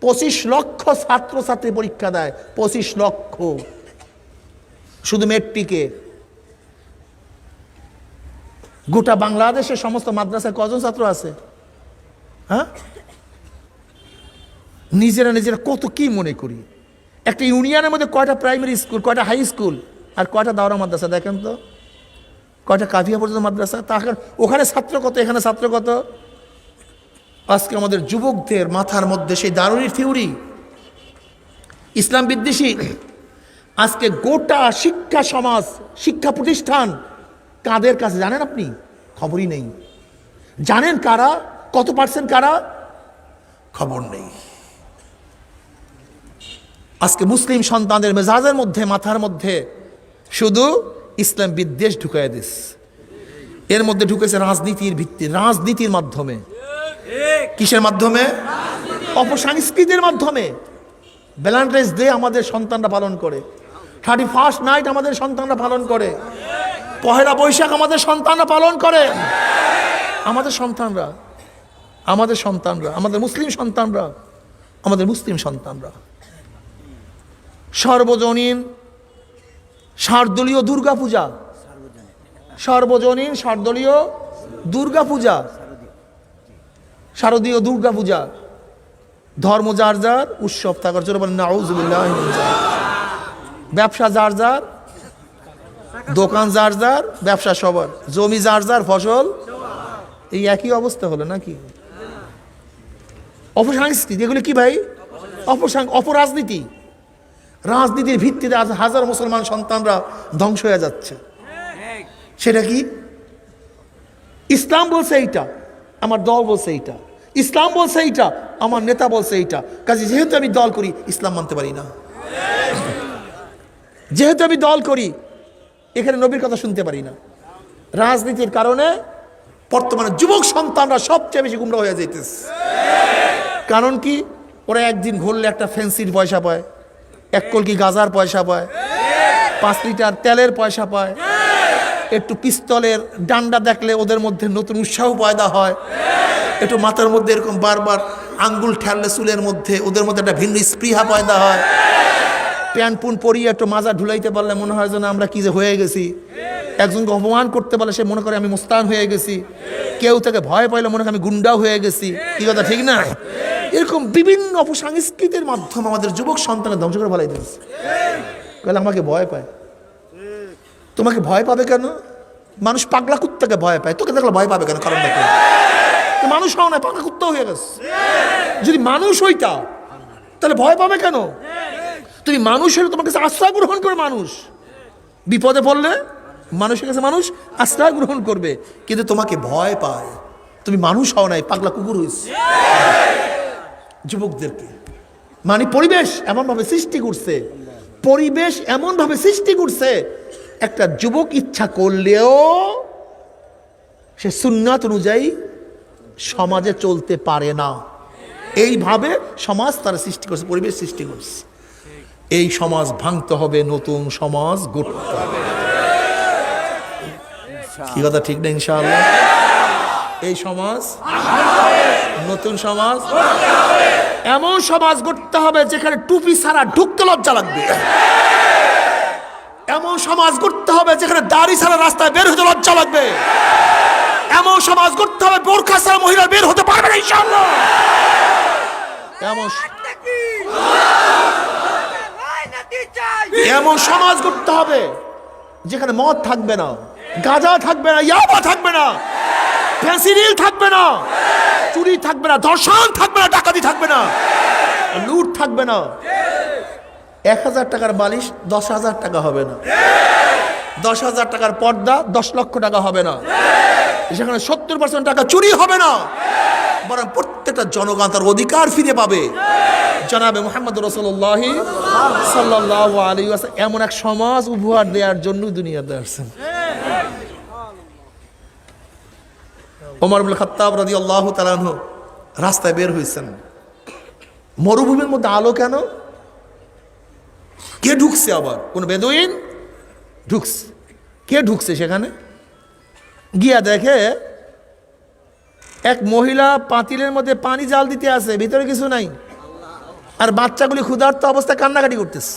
25 লক্ষ ছাত্রছাত্রী পরীক্ষা দেয়। 25 লক্ষ শুধু মেট্রিকে। গোটা বাংলাদেশের সমস্ত মাদ্রাসায় কজন ছাত্র আছে? হ্যাঁ, নিজেরা নিজেরা কত কি মনে করি। একটা ইউনিয়নের মধ্যে কয়টা প্রাইমারি স্কুল, কয়টা হাই স্কুল, আর কয়টা দাওরা মাদ্রাসা দেখেন তো, কয়টা কাফিয়া পর্যন্ত মাদ্রাসা, তাহলে ওখানে ছাত্র কত, এখানে ছাত্র কত। আজকে আমাদের যুবকদের মাথার মধ্যে সেই দারুণী থিওরি, ইসলাম বিদ্বেষী। আজকে গোটা শিক্ষা সমাজ, শিক্ষা প্রতিষ্ঠান কাদের কাছে জানেন আপনি? খবরই নেই। জানেন কারা, কত পার্সেন্ট কারা? খবর নেই। আজকে মুসলিম সন্তানদের মেজাজের মধ্যে, মাথার মধ্যে শুধু ইসলাম বিদ্বেষ ঢুকায় দিস। এর মধ্যে ঢুকেছে রাজনীতির ভিত্তি, রাজনীতির মাধ্যমে। কিসের মাধ্যমে? অপসংস্কৃতির মাধ্যমে। ভ্যালেন্টাইন্স ডে আমাদের সন্তানরা পালন করে, 31st নাইট আমাদের সন্তানরা পালন করে, পহেলা বৈশাখ আমাদের সন্তানরা পালন করে। আমাদের সন্তানরা, আমাদের সন্তানরা, আমাদের মুসলিম সন্তানরা, আমাদের মুসলিম সন্তানরা সর্বজনীন শারদীয় দুর্গা পূজা, সর্বজনীন শারদীয় দুর্গা পূজা, শারদীয় দুর্গা পূজা। ধর্ম যার যার, উৎসব থাকার জন্য বলেন নাউযুবিল্লাহ। ব্যবসা যার যার, দোকান যার যার, ব্যবসা সবার, জমি যার যার, ফসল। এই একই অবস্থা হলো নাকি? অপসংস্কৃতি, এগুলো কি ভাই? অপরাজনীতি। রাজনীতির ভিত্তিতে আজ হাজার মুসলমান সন্তানরা ধ্বংস হয়ে যাচ্ছে। সেটা কি? ইসলাম বলছে এইটা, আমার দল বলছে এইটা, ইসলাম বলছে এইটা, আমার নেতা বলছে এইটা। কাজে যেহেতু আমি দল করি, ইসলাম মানতে পারি না। যেহেতু আমি দল করি, এখানে নবীর কথা শুনতে পারি না। রাজনীতির কারণে বর্তমানে যুবক সন্তানরা সবচেয়ে বেশি গুমরা হয়ে যাইতেছে। কারণ কি? ওরা একদিন ঘুরলে একটা ফেন্সির পয়সা পায়, 1 কলকি গাজার পয়সা পায়, 5 লিটার তেলের পয়সা পায়, একটু পিস্তলের ডান্ডা দেখলে ওদের মধ্যে নতুন উৎসাহ পয়দা হয়, একটু মাথার মধ্যে এরকম বারবার আঙ্গুল ঠেললে চুলের মধ্যে ওদের মধ্যে একটা ভিন্ন স্পৃহা পয়দা হয়। প্যান্ট পুন পরিয়ে একটু মাজা ঢুলাইতে পারলে মনে হয় যেন আমরা কি যে হয়ে গেছি। একজনকে অপমান করতে পারলে সে মনে করে আমি মুস্তান হয়ে গেছি। কেউ থেকে ভয় পাইলে মনে হয় আমি গুন্ডাও হয়ে গেছি। কি কথা ঠিক না? এরকম বিভিন্ন অপসংস্কৃতির মাধ্যমে আমাদের যুবক সন্তানের ধ্বংস করে ফেলাই দিয়েছে। আমাকে ভয় পায়। তোমাকে ভয় পাবে কেন? মানুষ পাগলা কুত্তাকে ভয় পায়, তোকে দেখলে ভয় পাবে কেন? কারণ দেখো মানুষ হও না, পাগলা কুত্তা হয়ে গেছে। যদি মানুষ হইতা তাহলে ভয় পাবে কেন? তুমি মানুষ হলে তোমার কাছে আশ্রয় গ্রহণ করে, মানুষ বিপদে পড়লে মানুষের কাছে মানুষ আশ্রয় গ্রহণ করবে, কিন্তু তোমাকে ভয় পায়। তুমি মানুষ হও নাই, পাগলা কুকুর হয়েছে। যুবকদেরকে মানে পরিবেশ এমনভাবে সৃষ্টি করছে, পরিবেশ এমনভাবে সৃষ্টি করছে, একটা যুবক ইচ্ছা করলেও সে সুন্নাত অনুযায়ী সমাজে চলতে পারে না। এইভাবে সমাজ তারা সৃষ্টি করছে, পরিবেশ সৃষ্টি করছে। এই সমাজ ভাঙতে হবে, নতুন সমাজ গড়তে হবে। কি কথা ঠিক না? ইনশাআল্লাহ এই সমাজ, নতুন সমাজ, এমন সমাজ গড়তে হবে যেখানে টুপি ছাড়া ঢুকতে লজ্জা লাগবে। এমন সমাজ গড়তে হবে যেখানে দাড়ি ছাড়া রাস্তায় বের হতে লজ্জা লাগবে। এমন সমাজ গড়তে হবে বোরকা ছাড়া মহিলা বের হতে পারবে না ইনশাআল্লাহ। এমন সমাজ গড়তে হবে যেখানে মদ থাকবে না, গাঁজা থাকবে না, ইয়াবা থাকবে না, ফেন্সিডিল থাকবে না, চুরি থাকবে না, ধর্ষণ থাকবে না, ডাকাতি থাকবে না, লুট থাকবে না। 1000 টাকার বালিশ 10,000 টাকা হবে না, 10,000 টাকার পর্দা 10 লক্ষ টাকা হবে না, সেখানে 70% টাকা চুরি হবে না, বরং প্রত্যেকটা জনগণ তার অধিকার ফিরে পাবে। জনাবে মুহাম্মদ রাসূলুল্লাহ সাল্লাল্লাহু আলাইহি ওয়াসাল্লাম এমন এক সমাজ উপহার দেওয়ার জন্য দুনিয়াতে আসছেন। ওমর ইবনে খাত্তাব রাদিয়াল্লাহু তাআলা আনহু রাস্তায় বের হয়েছেন। মরুভূমির মধ্যে আলো কেন? কে ঢুকছে? আবার কোন বেদুইন ঢুকছে। কে ঢুকছে সেখানে? গিয়া দেখে এক মহিলা পাতিলের মধ্যে পানি জাল দিতে আছে, ভিতরে কিছু নাই, আর বাচ্চাগুলি ক্ষুধার্ত অবস্থায় কান্নাকাটি করতেছে।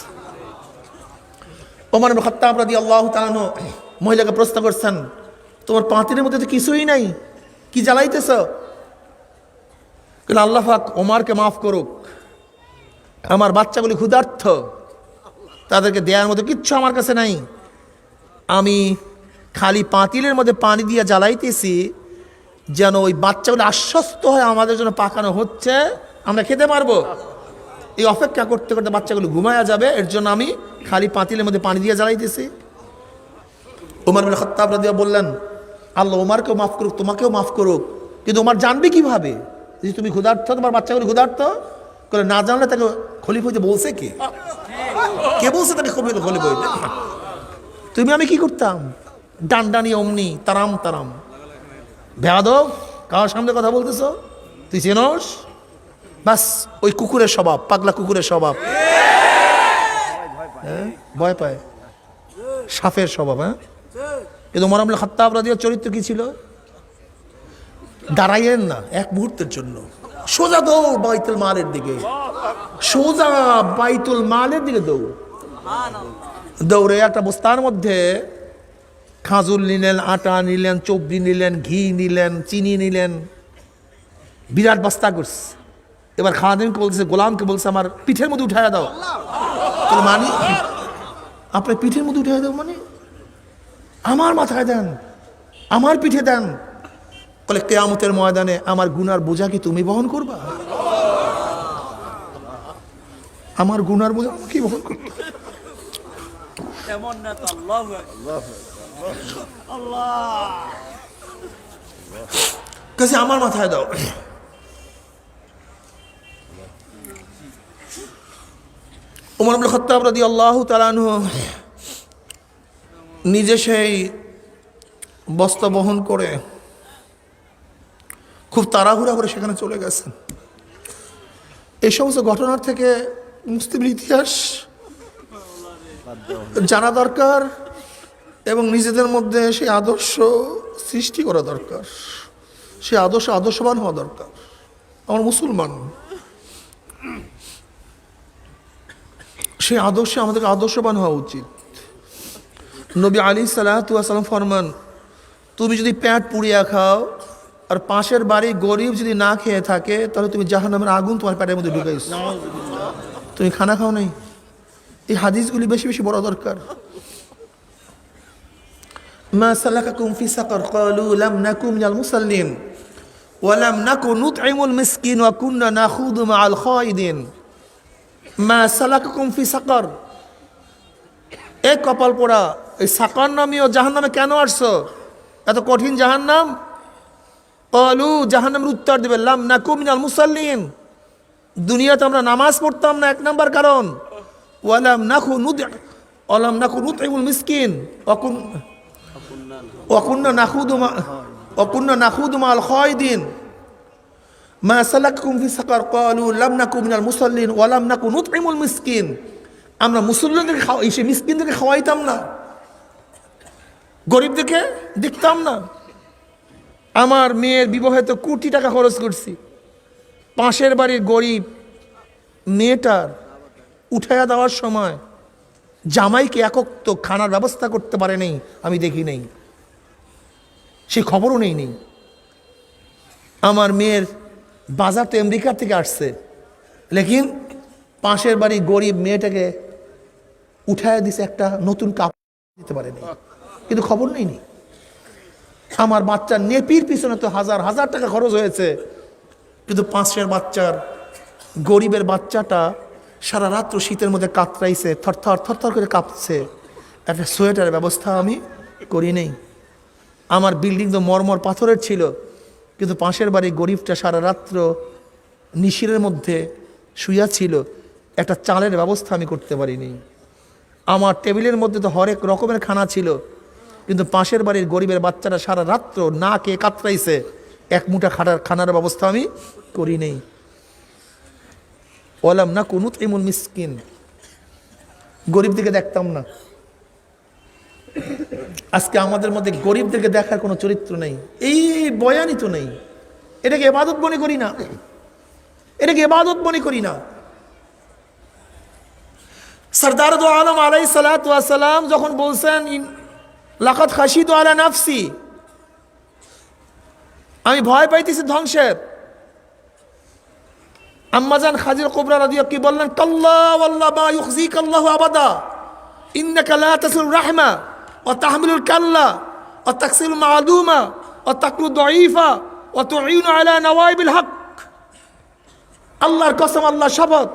ওমর ইবনে খাত্তাব রাদিয়াল্লাহু তাআলা আনহু মহিলাকে প্রশ্ন করছেন, তোমার পাতিলের মধ্যে তো কিছুই নাই, কি জ্বালাইতেছ? আল্লাহ পাক ওমরকে মাফ করুক, আমার বাচ্চাগুলি ক্ষুধার্ত, তাদেরকে দেওয়ার মতো কিচ্ছু আমার কাছে নাই, আমি খালি পাতিলের মধ্যে পানি দিয়ে জ্বালাইতেছি যেন ওই বাচ্চাগুলো আশ্বস্ত হয় আমাদের জন্য পাকানো হচ্ছে, আমরা খেতে পারবো। এই অপেক্ষা করতে করতে বাচ্চাগুলো ঘুমায়া যাবে, এর জন্য আমি খালি পাতিলের মধ্যে পানি দিয়ে জ্বালাইতেছি। ওমর ইবনে খাত্তাব রাদিয়াল্লাহু বললেন, আল্লাহ ওমরকেও মাফ করুক, তোমাকেও মাফ করুক, কিন্তু ওমর জানবে কিভাবে যে তুমি ক্ষুধার্ত, তোমার বাচ্চাগুলো ক্ষুধার্ত? করে না জানলে তাকে খলিফা হইতে বলছে কে? কে বলছে তাকে খলিফা হইতে? তুমি আমি কি করতাম? ডান্ডানি অমনি তারাম তারাম। বেয়াদব, কার সামনে কথা বলতেছ? তুই চেনস? বাস ওই কুকুরের স্বভাব, পাগলা কুকুরের স্বভাব। ভয় পায়, সাপের স্বভাব। হ্যাঁ, কিন্তু ওমর ইবনে খাত্তাব রাদিয়াল্লাহু চরিত্র কি ছিল? দাঁড়াইয়েন না এক মুহূর্তের জন্য, সোজা দৌড় বাইতুল মালের দিকে, সোজা বাইতুল মালের দিকে দৌড়। দৌড়ে একটা বস্তার মধ্যে খাজুর নিলেন, আটা নিলেন, চবড়ি নিলেন, ঘি নিলেন, চিনি নিলেন, বিরাট বস্তা করছে। এবার খাদিমকে বলছে, গোলামকে বলছে, আমার পিঠের মধ্যে উঠাইয়া দাও। মানে আপনার পিঠের মধ্যে উঠাইয়া দাও মানে আমার মাথায় দেন, আমার পিঠে দেন। বলে কিয়ামতের ময়দানে আমার গুনার বোঝা কি তুমি বহন করবা? আমার গুনার বোঝা কি বহন করবে? এমন না তো। আল্লাহু আকবার, আল্লাহ কাছে আমার মাথায় দাও। ওমর ইবনে খাত্তাব রাদিয়াল্লাহু তাআলা আনহু নিজে সেই বস্তা বহন করে খুব তাড়াহুড়া করে সেখানে চলে গেছেন। এই সমস্ত ঘটনার থেকে মুসলিমের ইতিহাস জানা দরকার এবং নিজেদের মধ্যে সেই আদর্শ সৃষ্টি করা দরকার, সেই আদর্শবান হওয়া দরকার। আমার মুসলমান, সেই আদর্শে আমাদেরকে আদর্শবান হওয়া উচিত। নবী আলাইহিসসালাতু ওয়াস সালাম ফরমান, তুমি যদি পেট পুড়িয়া খাও আর পাশের বাড়ি গরিব যদি না খেয়ে থাকে, তাহলে তুমি জাহান্নামের আগুন তোমার পেটের মধ্যে ঢুকাইছো, তুমি খানা খাও নাই। এই হাদিসগুলি বেশি বেশি বড় দরকার। মা সালাকাকুম ফি সাকার ক্বালু লাম নাকু মিনাল মুসাল্লিন ওয়া লাম নাকু নুতঈমুল মিসকিন ওয়া কুননা নাখুদু মাআল খায়িদিন। মা সালাকাকুম ফি সাকার, এ কপাল পোড়া, এই সাকার নামীয় জাহান্নামে কেন আসছো? এত কঠিন জাহান্নাম। ক্বালু, জাহান্নামের উত্তর দিবে, লাম নাকু মিনাল মুসাল্লিন, দুনিয়াতে আমরা নামাজ পড়তাম না, এক নাম্বার কারণ। ওয়ালাম নাকু নুতঈমুল মিসকিন ওয়া কুননা নাখুদু মাআল খায়িদিন। মা সালাকাকুম ফি সাকার ক্বালু লাম নাকু মিনাল মুসাল্লিন ওয়া লাম নাকু নুতঈমুল মিসকিন, আমরা মুসল্লিদেরকে মিসকিনদেরকে খাওয়াইতাম না, গরিবদেরকে দেখতাম না। আমার মেয়ের বিবাহে তো কোটি টাকা খরচ করছি, পাশের বাড়ির গরিব মেয়েটার উঠাইয়া দেওয়ার সময় জামাইকে একক তো খানার ব্যবস্থা করতে পারে নেই, আমি দেখি নেই, সে খবরও নেই। আমার মেয়ের বাজার তো আমেরিকার থেকে আসছে, লেকিন পাশের বাড়ি গরিব মেয়েটাকে উঠাইয়া দিছে, একটা নতুন কাপড় দিতে পারেনি, কিন্তু খবর নেই। আমার বাচ্চার নেপির পিছনে তো হাজার হাজার টাকা খরচ হয়েছে, কিন্তু পাশের বাচ্চার গরিবের বাচ্চাটা সারা রাত্র শীতের মধ্যে কাতরাইছে, থরথর করে কাঁপছে, একটা সোয়েটারের ব্যবস্থা আমি করি নেই। আমার বিল্ডিং তো মরমর পাথরের ছিল, কিন্তু পাশের বাড়ির গরিবটা সারা রাত্র নিশিরের মধ্যে শুইয়া ছিল, একটা চালের ব্যবস্থা আমি করতে পারিনি। আমার টেবিলের মধ্যে তো হরেক রকমের খানা ছিল, কিন্তু পাশের বাড়ির গরিবের বাচ্চারা সারা রাত্র না কে কাতরাইছে, এক মুঠা খানার ব্যবস্থা আমি করি নেই। ওয়ালাম নাকু নুতঈমুল মিসকিন, গরিবদেরকে দেখতাম না। আজকে আমাদের মধ্যে গরিবদেরকে দেখার কোনো চরিত্র নেই, এই বয়ানই তো নেই। এটাকে ইবাদত মনে করি না, এটাকে ইবাদত মনে করি না। সরদার দু আলম আলাইহিস সালাতু ওয়াস সালাম যখন বলছেন লাকাদ খাশিতু আলা নাফসি, আমি ভয় পাইতেছি ধ্বংসের, আম্মাজান খাজিল কুবরা রাদিয়াল্লাহু কি বললেন, কাল্লা ওয়াল্লাহ মা ইউখজিকা আল্লাহু আবাদা ইন্নাকা লা তাসিল রাহমা ওয়া তাহমিলুল কাল্লা ওয়া তাকসিলুল মা'দুমা ওয়া তাকরু দাঈফা ওয়া তুঈনু আলা নওয়াইবিল হক। আল্লাহর কসম, আল্লাহর শপথ,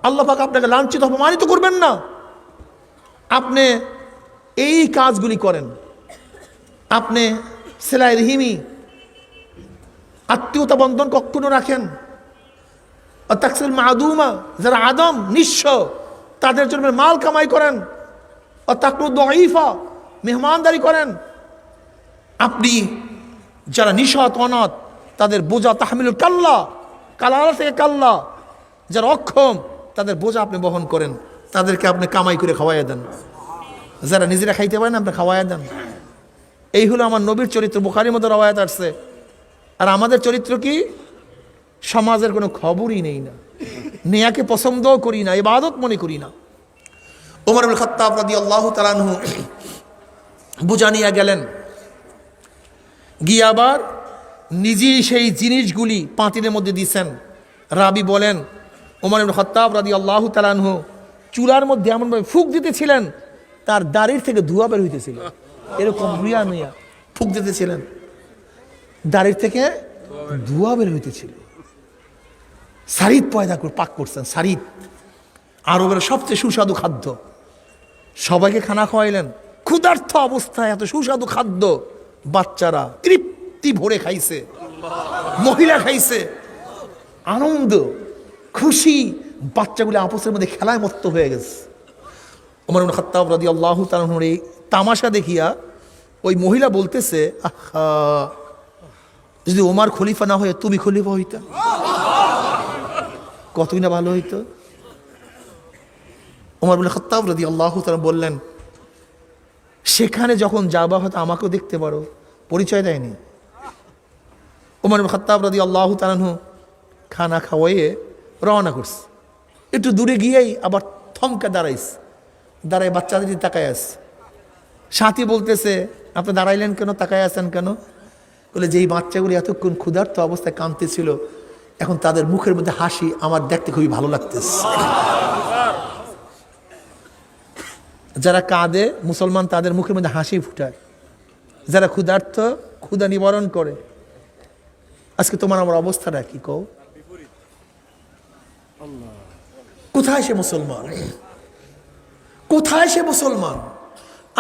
আল্লাহ পাক আপনাকে লাঞ্ছিত অপমানিত করবেন না। আপনি এই কাজগুলি করেন, আপনি সেলাই রহিমি, আত্মীয়তা বন্ধন কখনো রাখেন, তাকসিল মা'দুমা, যারা আদম নিঃস্ব তাদের জন্য মাল কামাই করেন, তাকরু দাঈফা, মেহমানদারি করেন। আপনি যারা নিঃসৎ অনাথ তাদের বোঝা, তাহমিলুল কাল্লা, কালা থেকে কাল্লা, যারা অক্ষম তাদের বোঝা আপনি বহন করেন, তাদেরকে আপনি কামাই করে খাওয়াইয়া দেন। যারা নিজেরা খাইতে পারেন আপনি খাওয়াইয়া দেন। এই হলো আমার নবীর চরিত্র, বুখারীর মধ্যে রওয়ায়াত আসছে। আর আমাদের চরিত্র কি? সমাজের কোনো খবরই নেই না, নেয়াকে পছন্দও করি না, ইবাদত মনে করি না। ওমর ইবনে খাত্তাব রাদিয়াল্লাহু তাআলা আনহু বুঝানিয়া গেলেন, গিয়ে আবার নিজেই সেই জিনিসগুলি পাতিলের মধ্যে দিয়েছেন। রাবি বলেন, ওমর ইবনে খাত্তাব রাদিয়াল্লাহু তাআলা আনহু চুলার মধ্যে এমনভাবে ফুঁক দিতেছিলেন তার দাড়ির থেকে ধোঁয়া বের হইতেছিল, এরকম রিয়া নিয়া ফুঁক দিতেছিলেন, দাড়ির থেকে ধোঁয়া বের হইতেছিল। সারিদ পয়দা করে পাক করছেন, সারিদ আরবের সবচেয়ে সুস্বাদু খাদ্য। সবাইকে খানা খাওয়াইলেন, ক্ষুধার্ত অবস্থায় এত সুস্বাদু খাদ্য, বাচ্চারা তৃপ্তি ভরে খাইছে, মহিলা খাইছে, আনন্দ খুশি, বাচ্চাগুলো আপসের মধ্যে খেলায় মত্ত হয়ে গেছে। ওমর ইবনে খাত্তাব রাদিয়াল্লাহু তাআলা আনহুর এই তামাশা দেখিয়া ওই মহিলা বলতেছে, আহা, যদি ওমর খলিফা না হয়ে তুমি খলিফা হইতা কতই না ভালো হইতো। ওমর ইবনে খাত্তাব রাদিয়াল্লাহু তাআলা বললেন, সেখানে যখন যাবা হয়তো আমাকেও দেখতে পারো, পরিচয় দেয়নি। ওমর ইবনে খাত্তাব রাদিয়াল্লাহু তাআলা আনহু খানা খাওয়াইয়ে রওনা করছে। একটু দূরে গিয়েই আবার থমকে দাঁড়াইছে, দাঁড়ায় বাচ্চাদের দিকে তাকায় আছে। সাথী বলতেছে, আপনি দাঁড়াইলেন কেন, তাকায় আছেন কেন? বলে, যেই বাচ্চাগুলি এতক্ষণ ক্ষুধার্ত অবস্থায় কাঁদতেছিল, এখন তাদের মুখের মধ্যে হাসি আমার দেখতে খুবই ভালো লাগতেছে। যারা কাঁদে মুসলমান তাদের মুখের মধ্যে হাসি ফুটায়, যারা ক্ষুধার্ত ক্ষুধা নিবারণ করে। আজকে তোমার আমার অবস্থাটা কি কও? কোথায় সে মুসলমান? কোথায় সে মুসলমান?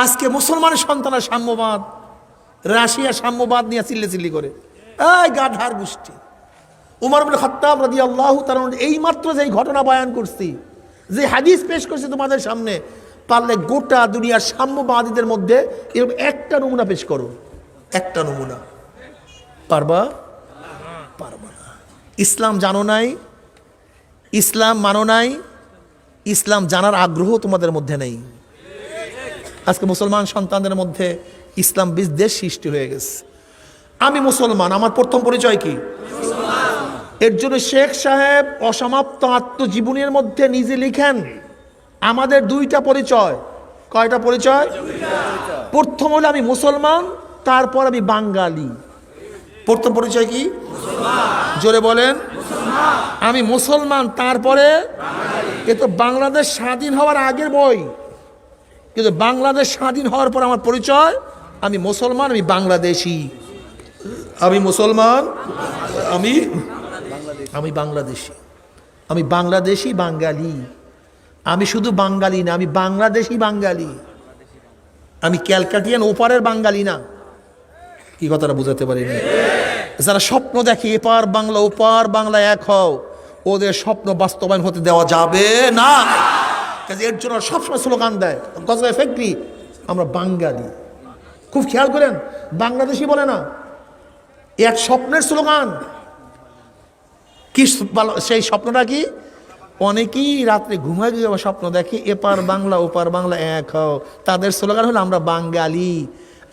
আজকে মুসলমানের সন্তানের সাম্যবাদ, রাশিয়া সাম্যবাদ নিয়ে চিল্লি করে, এই গাধার গোষ্ঠী। উমর ইবনে খাত্তাব রাদিয়াল্লাহু তাআলা এই মাত্র যেই ঘটনা বয়ান করছি, যে হাদিস পেশ করছি তোমাদের সামনে, পারলে গোটা দুনিয়ার সাম্যবাদীদের মধ্যে এরকম একটা নমুনা পেশ করো, একটা নমুনা। পারবা? পারবা না। ইসলাম জানো নাই, ইসলাম মানো নাই, ইসলাম জানার আগ্রহ তোমাদের মধ্যে নেই। আজকে মুসলমান সন্তানদের মধ্যে ইসলাম বিদ্বেষ সৃষ্টি হয়ে গেছে। আমি মুসলমান, আমার প্রথম পরিচয় কি? এর জন্য শেখ সাহেব অসমাপ্ত আত্মজীবনীর মধ্যে নিজে লিখেন, আমাদের দুইটা পরিচয়। কয়টা পরিচয়? প্রথম হলো আমি মুসলমান, তারপর আমি বাঙালি। প্রথম পরিচয় কি? জোরে বলেন। আমি মুসলমান, তারপরে এ তো বাংলাদেশ স্বাধীন হওয়ার আগের বই, কিন্তু বাংলাদেশ স্বাধীন হওয়ার পর আমার পরিচয় আমি মুসলমান, আমি বাংলাদেশি। আমি মুসলমান, আমি বাংলাদেশি, আমি বাংলাদেশি বাঙালি। আমি শুধু বাঙালি না, আমি বাংলাদেশি বাঙালি। আমি ক্যালকাটিয়ান ওপারের বাঙালি না। কি কথাটা বুঝাতে পারিনি? যারা স্বপ্ন দেখে এপার বাংলা ওপার বাংলা এক হও, ওদের স্বপ্ন বাস্তবায়ন হতে দেওয়া যাবে না। এর জন্য সবসময় স্লোগান দেয়, গজা ফ্যাক্টরি, আমরা বাঙালি। খুব খেয়াল করেন, বাংলাদেশি বলে না, এক স্বপ্নের স্লোগান। কি সেই স্বপ্নটা কি? অনেকেই রাত্রে ঘুমায় গিয়ে স্বপ্ন দেখে এপার বাংলা ওপার বাংলা এক হও। তাদের স্লোগান হলো আমরা বাঙালি।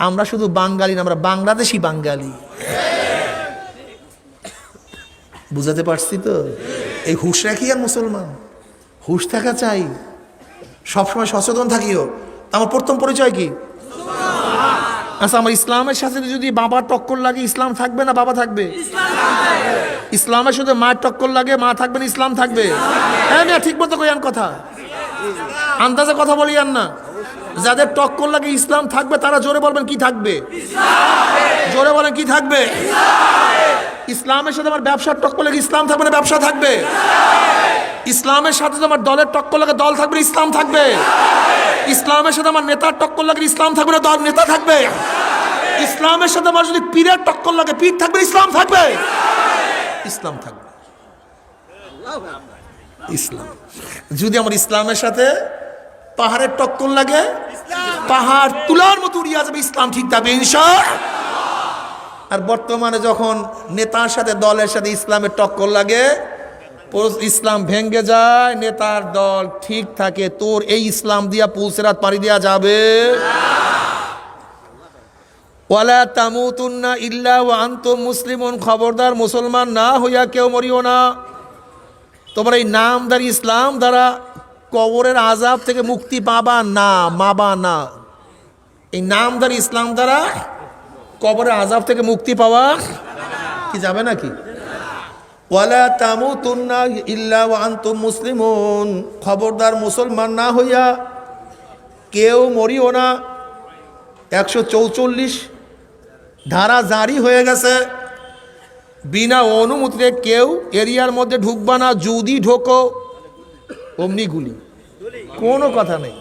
আমরা শুধু বাঙালি না, আমরা বাংলাদেশি বাঙালি। বুঝাতে পারছি তো? এই হুঁশ রাখি আর মুসলমান, হুঁশ থাকা চাই, সবসময় সচেতন থাকিও। আমার প্রথম পরিচয় কি? আচ্ছা, আমার ইসলামের সাথে যদি বাবার টক্কর লাগে, ইসলাম থাকবে না বাবা থাকবে? ইসলামের সাথে মায়ের টক্কর লাগে, মা থাকবে না ইসলাম থাকবে? হ্যাঁ না, ঠিক মতো কইয়ান কথা, আন্দাজে কথা বলিয়ান না। যাদের টক্কর লাগে ইসলাম থাকবে, তারা জোরে বলবেন কি থাকবে? জোরে বলেন কি থাকবে? ইসলামের সাথে আমার ব্যবসার টক্কর লাগে, ইসলাম থাকবে না ব্যবসা থাকবে? ইসলামের সাথে আমার দলের টক্কর লাগে, দল থাকবে না ইসলাম থাকবে? ইসলামের সাথে আমার নেতার টক্কর লাগে, ইসলাম থাকবে না দল নেতা থাকবে? ইসলামের সাথে আমার যদি পীরের টক্কর লাগে, পীর থাকবে ইসলাম থাকবে? ইসলাম থাকবে। ইসলাম যদি আমার ইসলামের সাথে পাহাড়ের টক্কর লাগে, পাহাড় তুলার মতো উড়িয়া যাবে, ইসলাম ঠিক থাকবে ইনশাআল্লাহ। আর বর্তমানে যখন নেতার সাথে দলের সাথে ইসলামের টক্কর লাগে, ইসলাম ভেঙ্গে যায়, নেতার দল ঠিক থাকে, তোর এই ইসলাম দিয়া পুলসেরাত পাড়ি দেওয়া যাবে। ওয়ালা তামুতুন্না ইল্লা ওয়া আনতুম মুসলিমুন, খবরদার মুসলমান না হইয়া কেউ মরিও না। তোমার এই নামদারি ইসলাম দ্বারা কবরের আযাব থেকে মুক্তি পাবা না, মাবা না। এই নামদারি ইসলাম দ্বারা কবরের আযাব থেকে মুক্তি পাওয়া কি যাবে নাকি? ওয়ালা তামুতুন্না ইল্লা ওয়া আনতুম মুসলিমুন, খবরদার মুসলমান না হইয়া কেউ মরিও না। 144 ধারা জারি হয়ে গেছে, বিনা অনুমতিতে কেউ এরিয়ার মধ্যে ঢুকবা না, যদি ঢোকো অমনি গুলি, কোনো কথা নেই।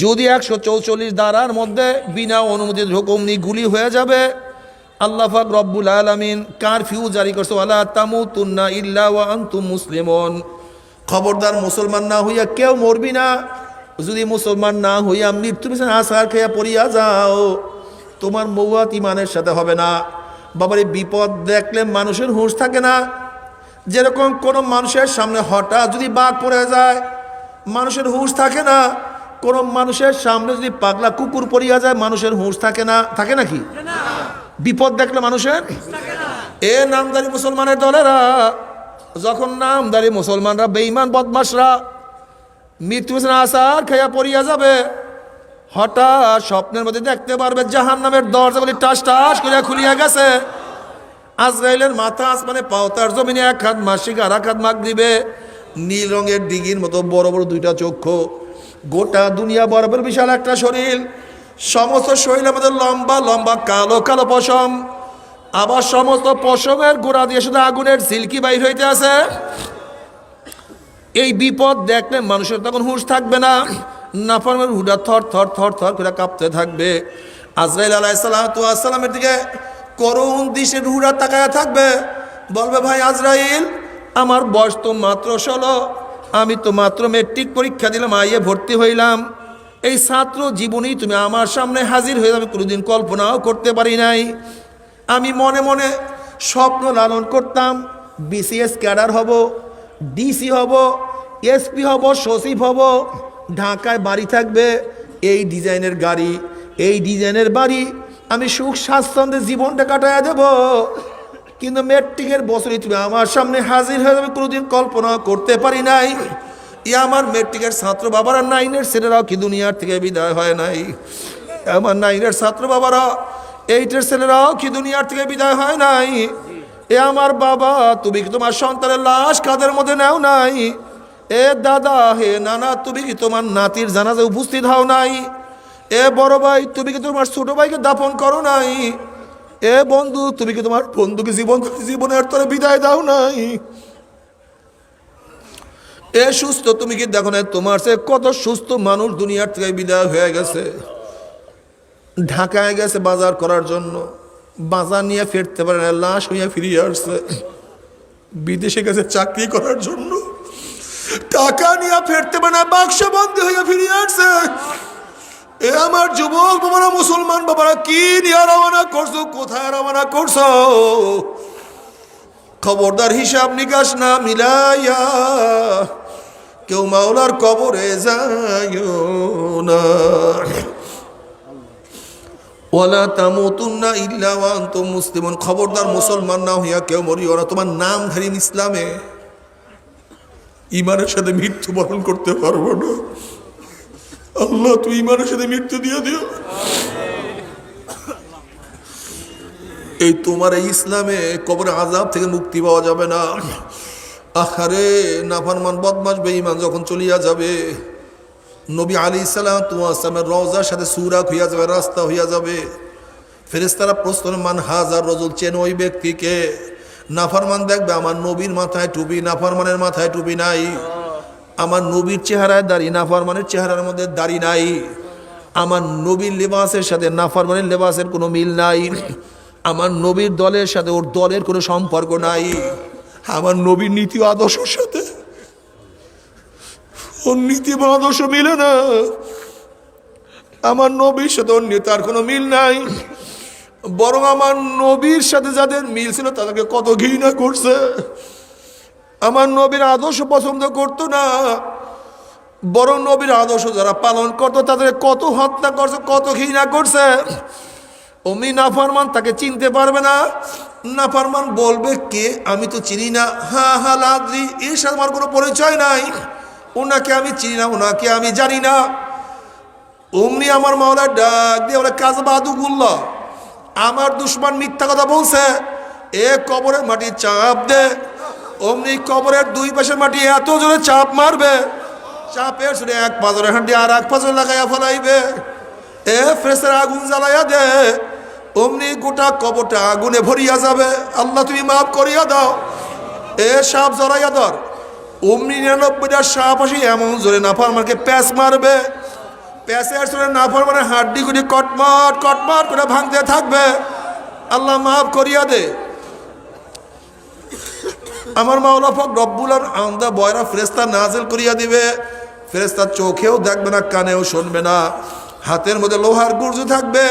যদি 144 ধারার মধ্যে বিনা অনুমতিতে ঢোকো অমনি গুলি হয়ে যাবে। আল্লাহ পাক রব্বুল আলামিন কারফিউ জারি করছে, ওয়ালা তামুতুন্না ইল্লা ওয়া আনতুম মুসলিমুন, খবরদার মুসলমান না হইয়া কেউ মরবি না। যদি মুসলমান না হইয়া মৃত্যুর পিছনে আছাড় খেয়া পড়িয়া যাও, তোমার মৌয়াত ইমানের সাথে হবে না। বাবার বিপদ দেখলে মানুষের হুঁশ থাকে না। যেরকম কোনো মানুষের সামনে হঠাৎ যদি বাঘ পড়ে যায়, মানুষের হুঁশ থাকে না। কোনো মানুষের সামনে যদি পাগলা কুকুর পড়িয়া যায়, মানুষের হুঁশ থাকে না? থাকে নাকি? বিপদ দেখলে মানুষের এ নামদারি মুসলমানের দলেরা, যখন নামদারি মুসলমানরা বেঈমান বদমাশরা মৃত্যু আসার খেয়া পড়িয়া যাবে, হঠাৎ স্বপ্নের মধ্যে দেখতে পারবে জাহান্নামের দরজাগুলি টাস টাস করে খুলিয়া গেছে। আজরাইলের মাথা আসমানে, পাও তার জমিনে, এক হাত মাসিক আর এক হাত মাগরিবে। নীল রঙের দিঘির মতো বড় বড় দুইটা চক্ষু, গোটা দুনিয়া বরাবর বিশাল একটা শরীর। সমস্ত শরীর আমাদের লম্বা লম্বা কালো কালো পশম, আবার সমস্ত পশমের গোড়া দিয়ে শুধু আগুনের ঝিলকি বাইর হইতে আছে। এই বিপদ দেখলে মানুষের তখন হুঁশ থাকবে না, নাফরমানের হুডা থর থর থর থর করে কাঁপতে থাকবে। আজরাইল আলাইহিস সালামের দিকে করুণ দৃষ্টি হুডা তাকায়া থাকবে, বলবে ভাই আজরাইল, আমার বয়স তো মাত্র 16, আমি তো মাত্র মেট্রিক পরীক্ষা দিলাম, আইয়ে ভর্তি হইলাম। এই ছাত্র জীবনেই তুমি আমার সামনে হাজির হয়ে যাবে, কোনোদিন কল্পনাও করতে পারি নাই। আমি মনে মনে স্বপ্ন লালন করতাম, বিসিএস ক্যাডার হব, ডিসি হব, এসপি হব, সচিব হব, ঢাকায় বাড়ি থাকবে, এই ডিজাইনের গাড়ি, এই ডিজাইনের বাড়ি, আমি সুখ স্বাচ্ছন্দ্যে জীবনটা কাটায় দেব। কিন্তু মেট্রিকের বছরই তুমি আমার সামনে হাজির হয়ে যাবে, কোনোদিন কল্পনা করতে পারি নাই। আমার মেট্রিকের ছাত্র বাবারা, 9-এর ছেলেরাও কি দুনিয়ার থেকে বিদায় হয় নাই? আমার 9-এর ছাত্র বাবারা, 8-এর ছেলেরাও কি দুনিয়ার থেকে বিদায় হয় নাই? এ আমার বাবা, তুমি কি তোমার সন্তানের লাশ কাঁধের মধ্যে নেও নাই? এ দাদা, হে নানা, তুমি কি তোমার নাতির জানাজা উপস্থিত হও নাই? এ বড় ভাই, তুমি কি তোমার ছোট ভাইকে দাফন করো নাই? এ বন্ধু, তুমি কি তোমার বন্ধুকে জীবনের তরে বিদায় দাও নাই? এ সুস্থ, তুমি কি দেখো না তোমার সে কত সুস্থ মানুষ দুনিয়ার থেকে বিদায় হয়ে গেছে, ঢাকায় গেছে বাজার করার জন্য, বাজার নিয়ে ফিরতে পারে না, লাশ হইয়া ফিরিয়ে আসছে। বিদেশে গেছে চাকরি করার জন্য, টাকা নিয়ে ফিরতে পারে না, বাক্সবন্দি হইয়া ফিরিয়ে আসছে। এ আমার যুবক বাবারা, মুসলমান বাবারা, কি নিয়ে রওনা করছো, কোথায় রওনা করছো? খবরদার হিসাব নিকাশ না মিলাইয়া কেউ মাওলার কবরে যাইও না। ওয়ালা তামুতুন্না ইল্লা ওয়া আনতুম মুসলিমুন, খবরদার মুসলমান না হইয়া কেউ মরিও না। তোমার নাম ধারিম ইসলামে, ইমানের সাথে মৃত্যুবরণ করতে পারবো না। আল্লাহ, তুই ইমানের সাথে মৃত্যু দিয়ে দিও। এই তোমার এই ইসলামে কবরে আযাব থেকে মুক্তি পাওয়া যাবে না। আহারে নাফরমান বদমাশ বেঈমান যখন চলিয়া যাবে, নবী আলাইহিস সালামের রওজার সাথে সুরাক হইয়া যাবে, রাস্তা হইয়া যাবে। ফেরেশতারা প্রশ্ন করে, মান হাজার রজুল, চেন ওই ব্যক্তিকে? নাফরমান দেখবে আমার নবীর মাথায় টুপি, নাফরমানের মাথায় টুপি নাই। আমার নবীর চেহারায় দাড়ি, নাফরমানের চেহারার মধ্যে দাড়ি নাই। আমার নবীর লেবাসের সাথে নাফরমানের লেবাসের কোনো মিল নাই। আমার নবীর দলের সাথে ওর দলের কোনো সম্পর্ক নাই। আমার নবীর নীতি আদর্শের সাথে ওর নীতি আদর্শ মিলে না। আমার নবীর সাথে ওর নেতার কোনো মিল নাই। বরং আমার নবীর সাথে যাদের মিল ছিল তাদেরকে কত ঘৃণা করছে। আমার নবীর আদর্শ পছন্দ করতো না, বরং নবীর আদর্শ যারা পালন করতো তাদের কত হত্যা করছে, কত ঘৃণা করছে। অমনি নাফরমান তাকে চিনতে পারবে না। নাফরমান বলবে, কে? আমি তো চিনি না। হা হা লাদ্রি, এর সাথে আমার কোনো পরিচয় নাই। ওনাকে আমি চিনি না, ওনাকে আমি জানি না। অমনি আমার মাওলা ডাক দিয়ে বলে, কাযবাদুল্লাহ, আমার দুশমন মিথ্যা কথা বলছে, এ কবরের মাটি চাপ দে। অমনি কবরের দুই পাশের মাটি এত জোরে চাপ মারবে, চাপের শুনে এক পাজরের হাঁটি আর এক পাজর লাগাইয়া ফেলাইবে। এ ফেরেশতারা আগুন জ্বালাইয়া দে, অমনি গোটা কবরটা আগুনে ভরিয়া যাবে। আল্লাহ তুমি মাফ করিয়া দাও। এ সাপ জড়াইয়া ধর। অমনি 99টা সাপ আসি এমন জোরে নাফরমানকে প্যাঁচ মারবে। প্যাঁচের শুনে নাফরমানের হাড্ডি গুলি কটমট কটমট করে ভাঙতে থাকবে। আল্লাহ মাফ করিয়া দে। আমার মাওলা পাক রব্বুল আলামিন বয়রা ফেরেশতা নাজিল করিয়া দিবে। ফেরেশতা চোখেও দেখবে না, কানেও শুনবে না, হাতের মধ্যে লোহার গুর্জু থাকবে।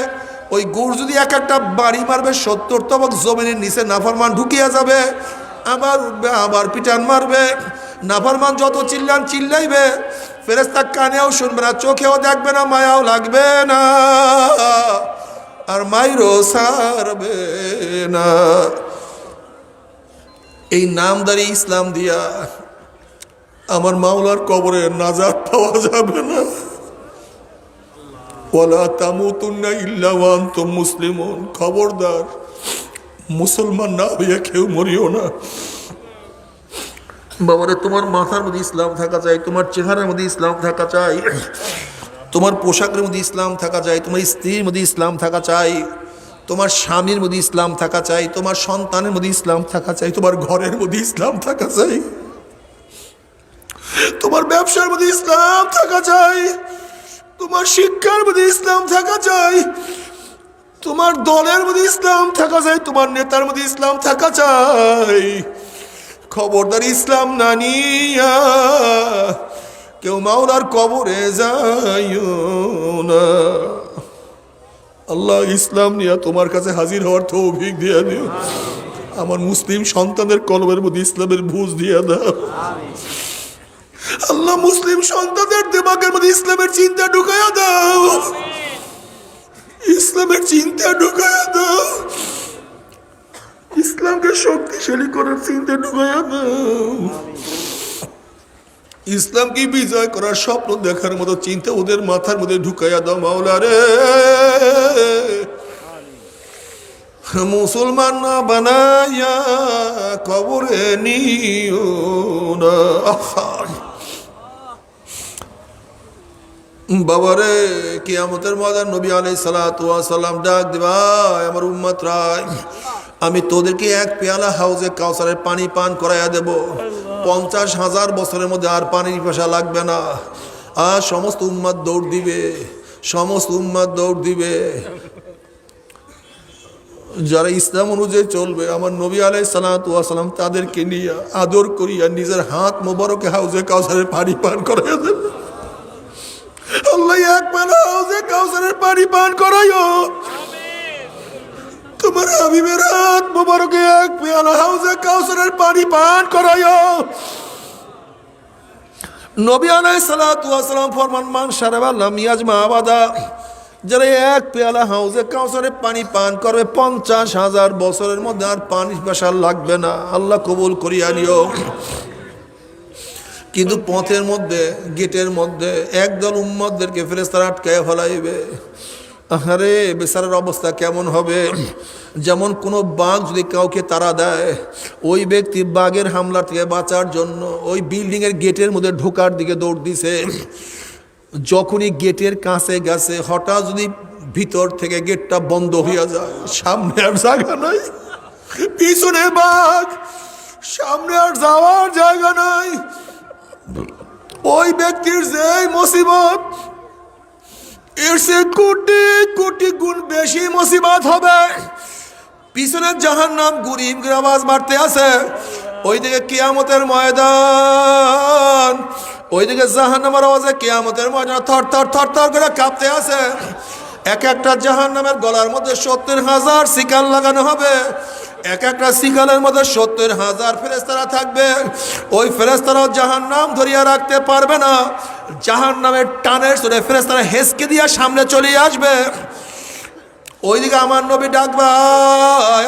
ওই গুর্জু দিয়ে এক একটা বাড়ি মারবে, 70 তবক জমিনের নিচে নাফরমান ঢুকিয়া যাবে। আবার উঠবে, আবার পিটান মারবে। নাফরমান যত চিল্লান চিল্লাইবে, ফেরেশতা কানেও শুনবে না, চোখেও দেখবে না, মায়াও লাগবে না, আর মাইরও সারবে না। এই নামদারি ইসলাম দিয়া আমার মাওলার কবরে নাজাত পাওয়া যাবে না। ওয়ালা তামুতুন্না ইল্লা ওয়া আনতুম মুসলিমুন, খবরদার মুসলমান না হইয়া কেউ মরিও না। বাবারে, তোমার মাথার মধ্যে ইসলাম থাকা চাই, তোমার চেহারার মধ্যে ইসলাম থাকা চাই। তোমার পোশাকের মধ্যে ইসলাম থাকা চাই, তোমার স্ত্রীর মধ্যে ইসলাম থাকা চাই, তোমার স্বামীর মধ্যে ইসলাম থাকা চাই, তোমার সন্তানের মধ্যে ইসলাম থাকা চাই, তোমার ঘরের মধ্যে ইসলাম থাকা চাই, তোমার ব্যবসার মধ্যে ইসলাম থাকা চাই, তোমার শিক্ষার মধ্যে ইসলাম থাকা চাই, তোমার দলের মধ্যে ইসলাম থাকা চাই, তোমার নেতার মধ্যে ইসলাম থাকা চাই। খবরদার ইসলাম না নিয়া কেউ মাওলার কবরে যাইও না। আল্লাহ ইসলাম নিয়ে তোমার কাছে হাজির হওয়ার তৌফিক দিয়ে দিও। আমার মুসলিম সন্তানের কলবের মধ্যে ইসলামের বুঝ দিয়ে দাও। আল্লাহ মুসলিম সন্তানদের দিমাগের মধ্যে ইসলামের চিন্তা ঢুকাইয়া দাও, ইসলামের চিন্তা ঢুকাইয়া দাও, ইসলামকে শক্তিশালী করার চিন্তা ঢুকাইয়া দাও, ইসলামকে বিজয় করার স্বপ্ন দেখার মতো চিন্তা ওদের মাথার মধ্যে ঢুকাইয়া দাও মাওলা রে। মুসলমান না বানাইয়া কবরে নিও না। বাবারে কিয়ামতের ময়দান নবী আলাইহিস সালাতু ওয়াস সালাম ডাক দিবা, আমার উম্মত রায়, আমি তোদেরকে এক পেয়ালা হাউজে কাউসারের পানি পান করাইয়া দেব। 50,000 বছরের মধ্যে আর পানির পিপাসা লাগবে না। আর সমস্ত উম্মত দৌড় দিবে, সমস্ত উম্মত দৌড় দিবে। যারা ইসলাম অনুযায়ী চলবে, আমার নবী আলাইহিস সালাতু ওয়াস সালাম তাদেরকে নিয়ে আদর করিয়া নিজের হাত মোবারকে হাউজে কাউসারের পানি পান করাইয়া দেবে। আল্লাহ এক পেয়ালা হাউজে কাউসারের পানি পান করাইও। তোমার হাবিবের হাত মোবারকে এক পেয়ালা হাউজে কাউসারের পানি পান করাইও। নবী আলাইহিস সালাতু ওয়াস সালাম ফরমান, মান শারাবা লাম ইয়াজমা আবাদা, যারা এক পেয়ালা হাউজে কাউসারের পানি পান করবে 50,000 বছরের মধ্যে আর পানি পিপাসা লাগবে না। আল্লাহ কবুল করিয়া নিও। কিন্তু পথের মধ্যে, গেটের মধ্যে একদল উম্মতদেরকে ফেরেশতারা আটকায় ফেলাইবে। আরে বেচারার অবস্থা কেমন হবে? যেমন কোনো বাঘ যদি কাউকে তাড়া দেয়, ওই ব্যক্তি বাঘের হামলা থেকে বাঁচার জন্য ওই বিল্ডিংয়ের গেটের মধ্যে ঢোকার দিকে দৌড় দিছে। যখনই গেটের কাছে গেছে, হঠাৎ যদি ভিতর থেকে গেটটা বন্ধ হইয়া যায়, সামনে আর জায়গা নাই, পিছনে বাঘ, সামনে আর যাওয়ার জায়গা নাই। ওই ব্যক্তির যে মুসিবত, এর সে কোটি কোটি গুণ বেশি মুসিবত হবে। পিছনে জাহান্নাম গুরিম আওয়াজ মারতে আছে, ওইদিকে কিয়ামতের ময়দান, ওইদিকে জাহান্নামের আওয়াজে কিয়ামতের ময়দান থর থর থর থর করে কাঁপতে আছে। এক একটা জাহান্নামের গলার মধ্যে 70,000 শিকাল লাগানো হবে। এক একটা শিকালের মধ্যে 70,000 ফেরেশতারা থাকবে। ওই ফেরেশতারাও জাহান্নাম ধরিয়া রাখতে পারবে না। জাহান্নামের টানের সুরে ফেরেশতারা হেসকে দিয়া সামনে চলে আসবে। ওইদিকে আমার নবী ডাকবা,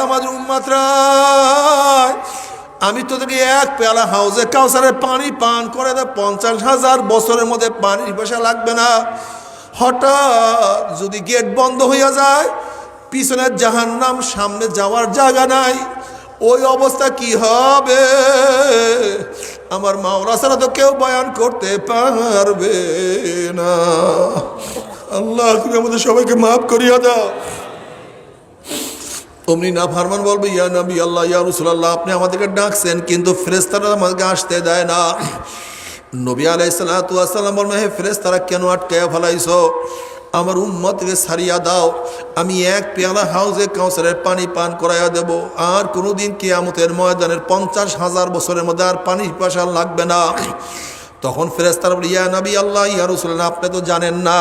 আমাদের উম্মতরা, আমি তোদেরকে এক পেয়ালা হাউজে কাউসারের পানি পান করে দে, 50,000 বছরের মধ্যে পানির পিপাসা লাগবে না। হঠাৎ যদি গেট বন্ধ হইয়া যায়, পিছনের জাহান্নাম, সামনে যাওয়ার জায়গা নাই, ওই অবস্থা কি হবে আমার মাওলা ছাড়া তো কেউ বয়ান করতে পারবে না। আল্লাহ তুমি আমাদের সবাইকে মাফ করিয়া দাও। অমনি না ফারমান বলবে, ইয়া নবী আল্লাহ, ইয়া রাসূলুল্লাহ, আপনি আমাদেরকে ডাকছেন কিন্তু ফেরেশতারা আমাদেরকে আসতে দেয় না। নবী আলাইহিস সালাতু ওয়াস সালাম বলবেন, হে ফেরেশতারা কেন আটকায়া ফেলাইছো? আমার উম্মতকে ছাড়িয়া দাও, আমি এক পেয়ালা হাউজে কাউসারের পানি পান করাইয়া দেব। আর কোনোদিন কিয়ামতের ময়দানের 50,000 বছরের মধ্যে আর পানি পিপাসা লাগবে না। তখন ফেরেশতারা বলে, ইয়া নবী আল্লাহ, ইয়া রাসূলুল্লাহ, আপনি তো জানেন না,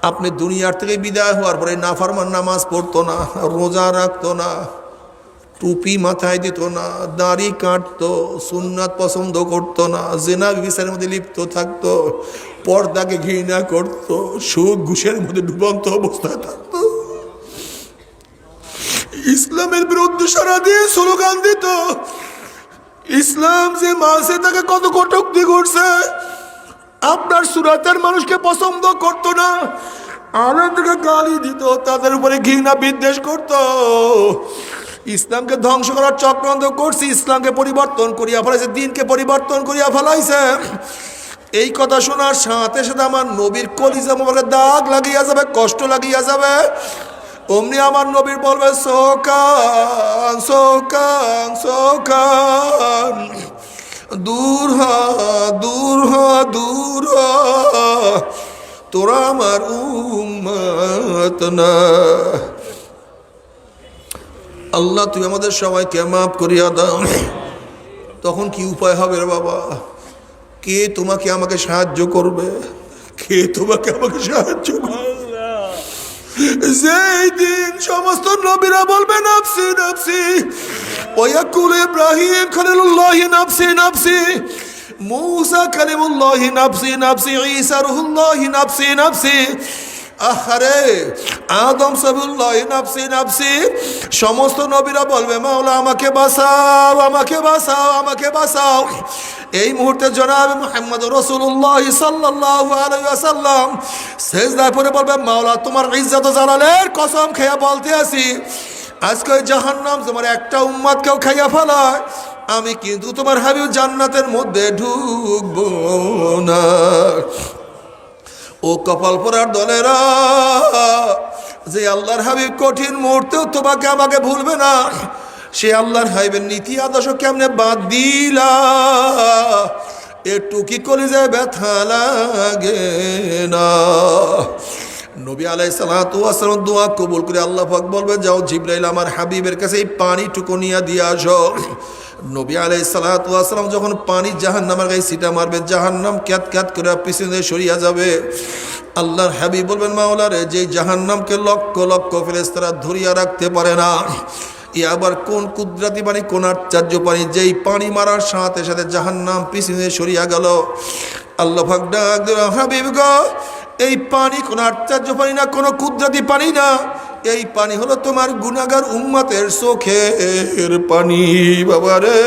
আপনি দুনিয়ার থেকে বিদায় হওয়ার পরে নাফরমান নামাজ পড়তো না, রোজা রাখতো না, টুপি মাথায় দিত না, দাড়ি কাটতো, সুন্নাত পছন্দ করতো না, জিনা বিচারের মধ্যে লিপ্ত থাকতো, পর্দাকে ঘৃণা করতো, সুদ ঘুষের মধ্যে ডুবন্ত অবস্থায় থাকতো, ইসলামের বিরুদ্ধে সারাদিন স্লোগান দিত। ইসলাম যে মাসে তাকে কত কটূক্তি করছে, আপনার সুরাতের মানুষকে পছন্দ করতো না, আলেমদেরকে গালি দিত, তাদের উপরে ঘৃণা বিদ্বেষ করতো। ইসলামকে ধ্বংস করার চক্রান্ত করছে, ইসলামকে পরিবর্তন করিয়া ফেলাইছে, দিনকে পরিবর্তন করিয়া ফেলাইছে। এই কথা শোনার সাথে সাথে আমার নবীর কলিজা মোবারকে দাগ লাগিয়া যাবে, কষ্ট লাগিয়া যাবে। অমনি আমার নবীর বলবে সোকান সোকান সোকান, দূর হ দূর হ দূর হ, তোরা আমার উম্মত না। আল্লাহ তুমি আমাদের সবাইকে মাফ করিয়া দাও। তখন কি উপায় হবে রে বাবা? কে তোমাকে আমাকে সাহায্য করবে? কে তোমাকে আমাকে সাহায্য করবে? যেই দিন সমস্ত নবীরা বলবে নাফসি নাফসি, ওয়াকুল ইব্রাহিম খলিলুল্লাহ নাফসি নাফসি, মুসা কালিমুল্লাহ নাফসি নাফসি, ঈসা রুহুল্লাহ নাফসি নাফসি, আহারে আদম সাবিউল্লাহ নাফসি নাফসি। সমস্ত নবীরা বলবে মাওলা আমাকে বাঁচাও আমাকে বাঁচাও আমাকে বাঁচাও। এই মুহূর্তে জনাব মুহাম্মদ রাসূলুল্লাহ সাল্লাল্লাহু আলাইহি ওয়াসাল্লাম সিজদায় পড়ে বলবে মাওলা তোমার ইজ্জত ও জালালের কসম খেয়ে বলতে আছি, আজকে জাহান্নাম তোমার একটা উম্মতকেও খাইয়া ফেলায়, আমি কিন্তু তোমার হাবিব জান্নাতের মধ্যে ঢুকবো না। ও কপাল পোড়ার দলেরা, যে আল্লাহর হাবিব কঠিন মুহূর্তেও তোমাকে আমাকে ভুলবে না, সে আল্লাহর হাবিবের নীতি আদর্শ কেমনে বাদ দিলা? একটু কি কলিজায় ব্যথা লাগে না? নবী আলাইহিস সালাতু ওয়াস সালাম দোয়া কবুল করে আল্লাহ পাক বলবে যাও জিবরাইল আমার হাবিবের কাছে এই পানিটুকু নিয়ে দিয়ে আসো। নবী আলাইহিস সালাতু ওয়াস সালাম যখন পানি জাহান্নামের গায়ে ছিটা মারবে, জাহান্নাম ক্যাত ক্যাত করে পিছনে সরিয়া যাবে। আল্লাহর হাবিব বলবেন মাওলা রে, যে জাহান্নামকে লক্ষ লক্ষ ফেরেশতারা ধরিয়া রাখতে পারে না, ই আবার কোন কুদরতি পানি, কোন আশ্চর্য পানি, যেই পানি মারার সাথে সাথে জাহান্নাম পিছনে সরিয়া গেল। আল্লাহ পাক ডাক দিলেন হাবিব গো, এই পানি কোন আশ্চর্য পানি না, কোনো কুদরতি পানি না, এই পানি হলো তোমার গুনাহগার উম্মতের চোখের পানি। বাবারে,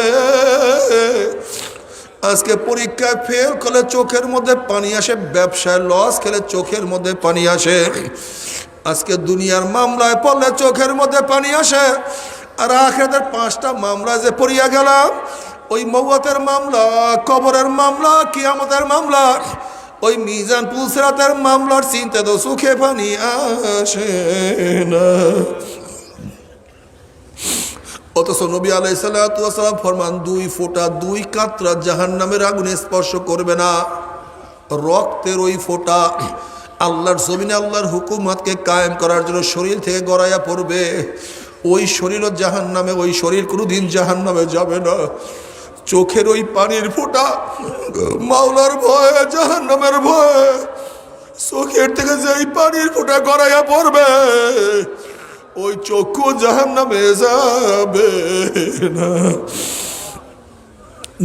আজকে পরীক্ষায় ফেল করলে চোখের মধ্যে পানি আসে, ব্যবসায় লস খেলে চোখের মধ্যে পানি আসে, আজকে দুনিয়ার মামলায় পড়লে চোখের মধ্যে পানি আসে। আর আখিরাতের 5টা মামলা যে পড়িয়া গেলাম, ওই মওয়াতের মামলা, কবরের মামলা, কিয়ামতের মামলা, ওই মিজান পুলসিরাতের মামলার চিন্তা তো চোখে পানি আসে না। অথচ নবী আলাইহিস সালাতু ওয়াস সালাম ফরমান 2 ফোঁটা 2 কাতরা জাহান্নামের আগুনে স্পর্শ করবে না। রক্তের ওই ফোঁটা আল্লাহর জমিনে আল্লাহর হুকুমতকে কায়েম করার জন্য শরীর থেকে গড়াইয়া পড়বে। ওই শরীরও জাহান্নামে, ওই শরীর কোনোদিন জাহান্নামে যাবে না। চোখের ওই পানির ফোঁটা মাওলার ভয়ে, জাহান্নামের ভয়ে চোখের থেকে যেই পানির ফোঁটা গড়াইয়া পড়বে, ওই চক্ষু জাহান্নামে যাবে না।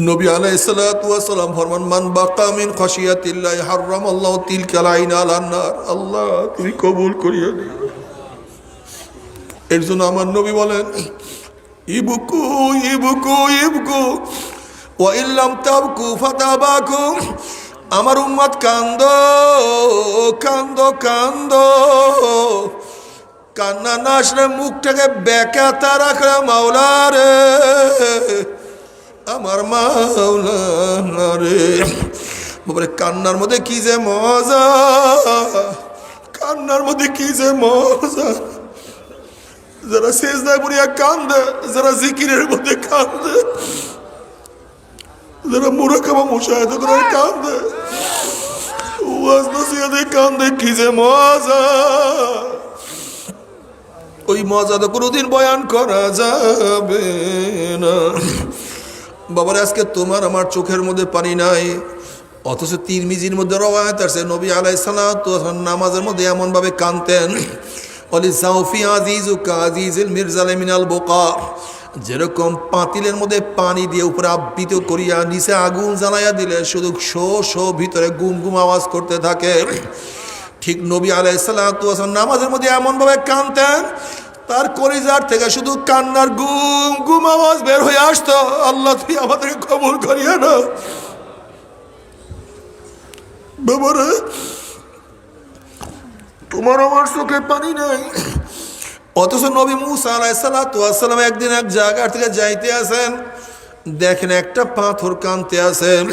নবী আলাইহিস সালাতু ওয়াস সালাম ফরমান মান বাকা মিন খাশিয়াতিল্লাহি হারামাল্লাহু তিলকাল আইনা আলান নার। আল্লাহ তুমি কবুল করিয়া দিও। এর জন্য আমার নবী বলেন ইবকু ইবকু ইবকু ওয়া ইল্লাম তাবকু ফাতাবাকু। আমার উম্মত কান্দো কান্দো কান্দো, কান্না না আসলে মুখটাকে বেঁকাতা রাখলে মাওলা রে, আমার মাওলা রে। বাবারে, কান্নার মধ্যে কি যে মজা, কান্নার মধ্যে কি যে মজা। যারা সেজদায় পড়িয়া কান্দে, যারা জিকিরের মধ্যে কান্দে, যারা মুরাকাবা মুশাহাদা করে কান্দে, ওয়াজ নসিহতে কান্দে, কি যে মজা। ওই মজা তো কোনোদিন বয়ান করা যাবে না। বাবার, আজকে তোমার আমার চোখের মধ্যে পানি নাই, অথচ তিরমিজির মধ্যে রওয়ায়াত আছে নবী আলাইহিস সালাতু ওয়াস সালাম নামাজের মধ্যে এমন ভাবে কাঁদতেন, ওয়ালি সাউফি আজিজুকা আজিজুল মিরজাল মিনাল বুকা। যেরকম পাতিলের মধ্যে পানি দিয়ে উপরে আবৃত করিয়া নিচে আগুন জ্বালাইয়া দিলে শুধু শো শো ভিতরে গুম গুম আওয়াজ করতে থাকে, ঠিক নবী আলাইহিস সালাতু ওয়াস সালাম নামাজের মধ্যে এমন ভাবে কাঁদতেন, তার কলিজার থেকে শুধু কান্নার গুম গুম আওয়াজ বের হয়ে আসতো। আল্লাহ তুই আমাদেরকে কবুল করিয়া না। বাবারে, তোমার আমার চোখে পানি নাই, অথচ নবী মুসা আলাইহিস সালাতু ওয়াস সালাম একদিন এক জায়গা থেকে যাইতে আছেন, দেখেন একটা পাথর কানতে আছেন।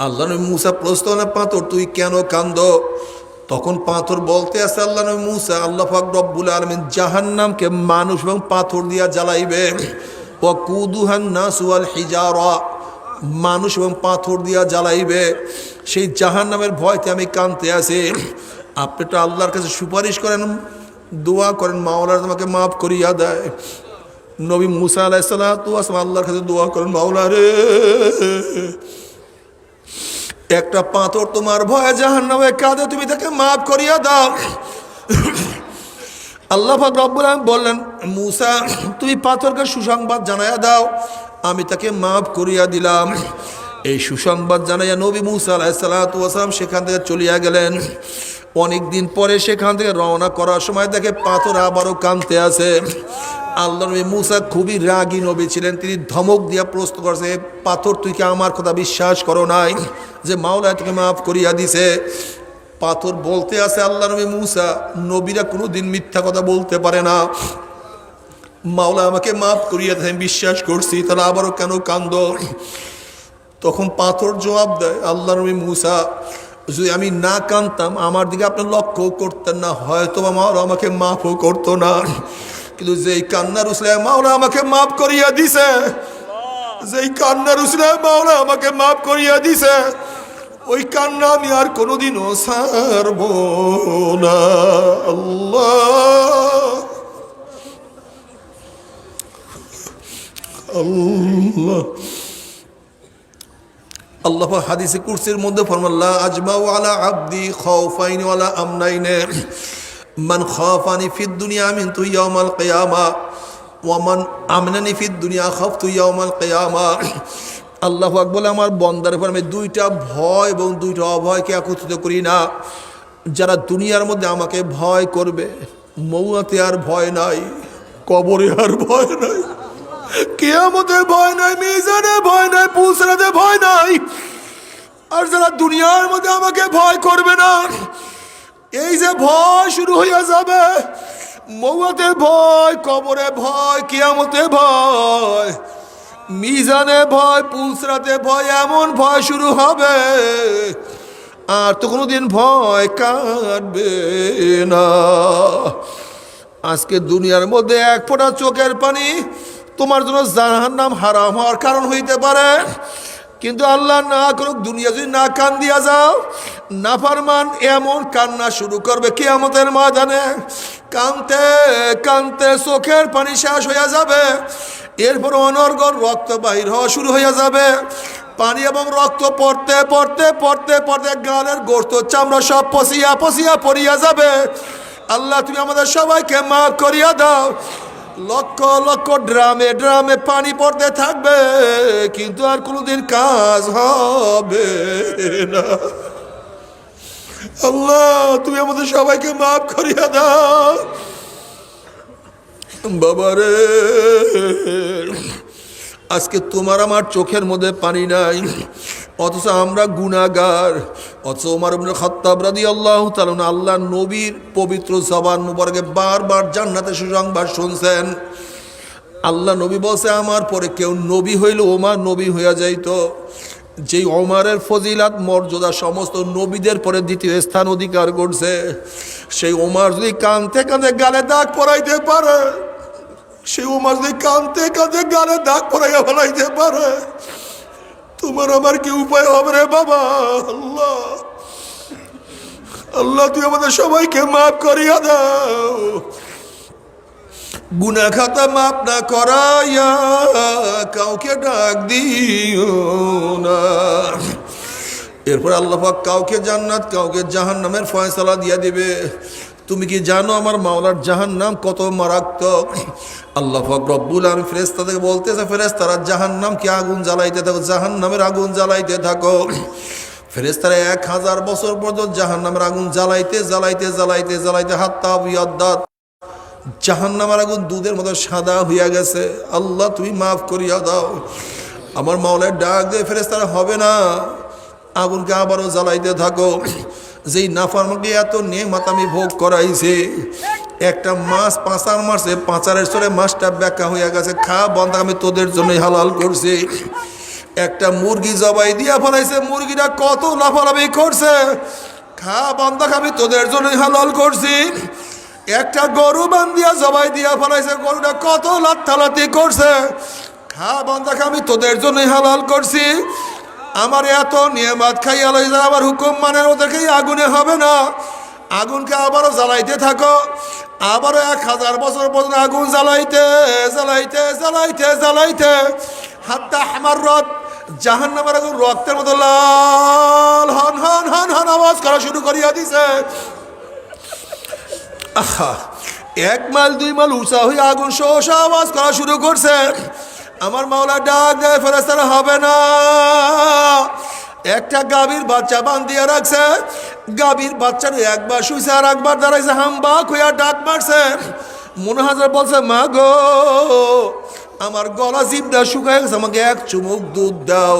আল্লাহ নবী মুসা প্রশ্ন করলেন, পাথর তুই কেন কান্দো? তখন পাথর বলতে আছে, আল্লাহ নবী মুসা, আল্লাহ পাক রব্বুল আলামিন জাহান্নামকে মানুষ এবং পাথর দিয়া জ্বালাইবে। ওয়াকুদুহান নাস ওয়াল হিজারা, মানুষ এবং পাথর দিয়া জ্বালাইবে। সেই জাহান্নামের ভয়তে আমি কাঁদতে আছি। আপনি তো আল্লাহর কাছে সুপারিশ করেন, দোয়া করেন, মাওলা তোমাকে মাফ করিয়া দেয়। নবী মুসা আলাইহিস সালাতু ওয়াস সালাম আল্লাহর কাছে দোয়া করেন, মাওলা রে, একটা পাথর তোমার ভয়ে জাহান্নামে কাঁদে, তুমি তাকে মাফ করিয়া দাও। আল্লাহ পাক রব্বুল আলামিন বললেন, মুসা তুমি পাথরকে সুসংবাদ জানাইয়া দাও, আমি তাকে মাফ করিয়া দিলাম। এই সুসংবাদ জানাইয়া নবী মুসা আলাইহিস সালাতু ওয়াস সালাম সেখান থেকে চলিয়া গেলেন। অনেক দিন পরে সেখান থেকে রওনা করার সময় দেখে পাথর আবারও কাঁদতে আছে। আল্লাহ নবী মুসা খুবই রাগী নবী ছিলেন, তিনি ধমক দিয়া প্রশ্ন করছে, পাথর তুই কি আমার কথা বিশ্বাস করো নাই যে মাওলা তোকে মাফ করিয়া দিছে? পাথর বলতে আছে, আল্লাহ নবী মুসা, নবীরা কোনোদিন মিথ্যা কথা বলতে পারে না, মাওলা আমাকে মাফ করিয়া দেয়, আমি বিশ্বাস করছি, তাহলে আবারও কেন কান্দো? তখন পাথর জবাব দেয়, আল্লাহ নবী মুসা, যদি আমি না কাঁদতাম আমার দিকে আপনি লক্ষ্য করতেন না, হয়তো মাওলা আমাকে মাফও করতো না। কিন্তু যেই কান্নার উসলে মাওলা আমাকে মাফ করিয়া দিছে, যেই কান্নার উসলে মাওলা আমাকে মাফ করিয়া দিছে, ওই কান্না আমি আর কোনোদিনও ছাড়ব না। আল্লাহ আল্লাহ আল্লাহ হাদিসে কুরসির মধ্যে ফরমান, লা আজমাউ আলা আবদি খাউফাইন ওয়ালা আমনাইন, মান খাফানি ফিদ দুনিয়া আমিনতু ইয়াউমাল কিয়ামা ওয়া মান আমনানি ফিদ দুনিয়া খাফতু ইয়াউমাল কিয়ামা। আল্লাহ পাক বলে, আমার বান্দার উপর আমি দুইটা ভয় এবং দুইটা অভয়কে একত্রিত করি না। যারা দুনিয়ার মধ্যে আমাকে ভয় করবে, মৌয়াতে আর ভয় নাই, কবরে আর ভয় নাই, কিয়ামতে ভয় নাই, মিজানে ভয় নাই, পুলসিরাতে ভয় নাই। আর যারা দুনিয়ার মধ্যে আমাকে ভয় করবে না, এই যে ভয় শুরু হইয়া যাবে, মৌয়াতে ভয়, কবরে ভয়, কিয়ামতে ভয়, মিজানে ভয়, পুলসিরাতে ভয়, এমন ভয় শুরু হবে, আর তো কোনোদিন ভয় কাটবে না। আজকে দুনিয়ার মধ্যে এক ফোঁটা চোখের পানি তোমার জন্য জাহান্নাম হারাম হওয়ার কারণ হইতে পারে, কিন্তু আল্লাহ না করুক, দুনিয়া যদি না কান দিয়া যাও, নাফরমান এমন কান্না শুরু করবে কিয়ামতের ময়দানে, কানতে কানতে চোখের পানি শেষ হইয়া যাবে, এরপর অনর্গল রক্ত বাহির হওয়া শুরু হইয়া যাবে, পানি এবং রক্ত পড়তে পড়তে পড়তে পড়তে গালের গোশত চামড়া সব পচিয়া পচিয়া পড়িয়া যাবে। আল্লাহ তুমি আমাদের সবাইকে মাফ করিয়া দাও। লক্ষ লক্ষ ড্রামে ড্রামে পানি পড়তে থাকবে, কিন্তু আর কোনোদিন কাজ হবে না। আল্লাহ তুমি আমাদের সবাইকে মাফ করিয়া দাও। বাবারে, আজকে তোমার আমার চোখের মধ্যে পানি নাই, অথচ আমরা গুনাহগার। অথচ ওমর ইবনে খাত্তাব রাদিয়াল্লাহু তাআলা আল্লাহ নবীর পবিত্র জবান মুবারকে বারবার জান্নাতের সুসংবাদ শুনছেন। আল্লাহ নবী বলছে, আমার পরে কেউ নবী হইলে ওমর নবী হইয়া যাইতো। যেই ওমরের ফজিলাত মর্যাদা সমস্ত নবীদের পরে দ্বিতীয় স্থান অধিকার করছে, সেই ওমর যদি কাঁদতে কাঁদতে গালে দাগ পরাইতে পারে, সেই ওমর যদি কাঁদতে কাঁদতে গালে দাগ পরাইয়া ফেলাইতে পারে, তোমার আমার কি উপায় হবে রে বাবা? আল্লাহ আল্লাহ তুই আমাদের সবাইকে মাফ করিয়া দাও। গুনাহ খাতা মাফ না করাইয়া কাউকে ডাক দিও না। এরপর আল্লাহ পাক কাউকে জান্নাত কাউকে জাহান্নামের ফয়সালা দিয়া দিবে। তুমি কি জানো আমার মাওলার জাহান্নাম কত মারাত্মক? আল্লাহ পাক রব্বুল আলামিন ফেরেশতাদেরকে বলতেছে, ফেরেশতারা জাহান্নামকে আগুন জ্বালাইতে থাকো, জাহান্নামের আগুন জ্বালাইতে থাকো। ফেরেশতারা 1000 বছর পর্যন্ত জাহান্নামের আগুন জ্বালাইতে জ্বালাইতে জ্বালাইতে জ্বালাইতে হাত্তা বিয়াদ্দাত, জাহান্নামের আগুন দুধের মতো সাদা হইয়া গেছে। আল্লাহ তুমি মাফ করিয়া দাও। আমার মাওলার ডাক দিয়ে ফেরেশতারা, হবে না, আগুনকে আবারও জ্বালাইতে থাকো। যেই নাফরমানকে এত নেয়ামত আমি ভোগ করাইছে, একটা মাছ পাঁচার মারছে, পাঁচারের সরে মাছটা ব্যাকা হইয়া গেছে, খা বন্ধ, আমি তোদের জন্যই হালাল করছি। একটা মুরগি জবাই দিয়া ফেলাইছে, মুরগিটা কত লাফালাফি করছে, খা বান্দা খাবি তোদের জন্যই হালাল করছি। একটা গরু বান্ধিয়া জবাই দিয়া ফেলাইছে, গরুটা কত লাত্থালাতি করছে, খা বান্দা খাবি তোদের জন্যই হালাল করছি। আমার এত নিয়ামত খাইয়া লই যা আমার হুকুম মানে ওদেরকে আগুনে হবে না, আগুনকে আবারও জ্বালাইতে থাকো, আবারও 1000 বছর পর্যন্ত আগুন জ্বালাইতে জ্বালাইতে জ্বালাইতে জ্বালাইতে হাত্তা আমার রথ জাহান্নামের আগুন রক্তের মতো লাল হন হন হন হন আওয়াজ করা শুরু করিয়া দিছে। আহা, 1 মাইল 2 মাইল উঁচা হয়ে আগুন সহসা আওয়াজ করা শুরু করছে। আমার মাওলা ডাক দেয়, ফেরেশতারা হবে না। একটা গাভীর বাচ্চা বান্ধিয়া রাখছে, গাভীর বাচ্চার একবার শুইছে আর একবার দাঁড়াইছে, হাম্বা খুইয়া ডাক মারছে। মনে হাজার বলছে, মা গো আমার গলা জিভটা শুকায় গেছে, আমাকে 1 চুমুক দুধ দাও।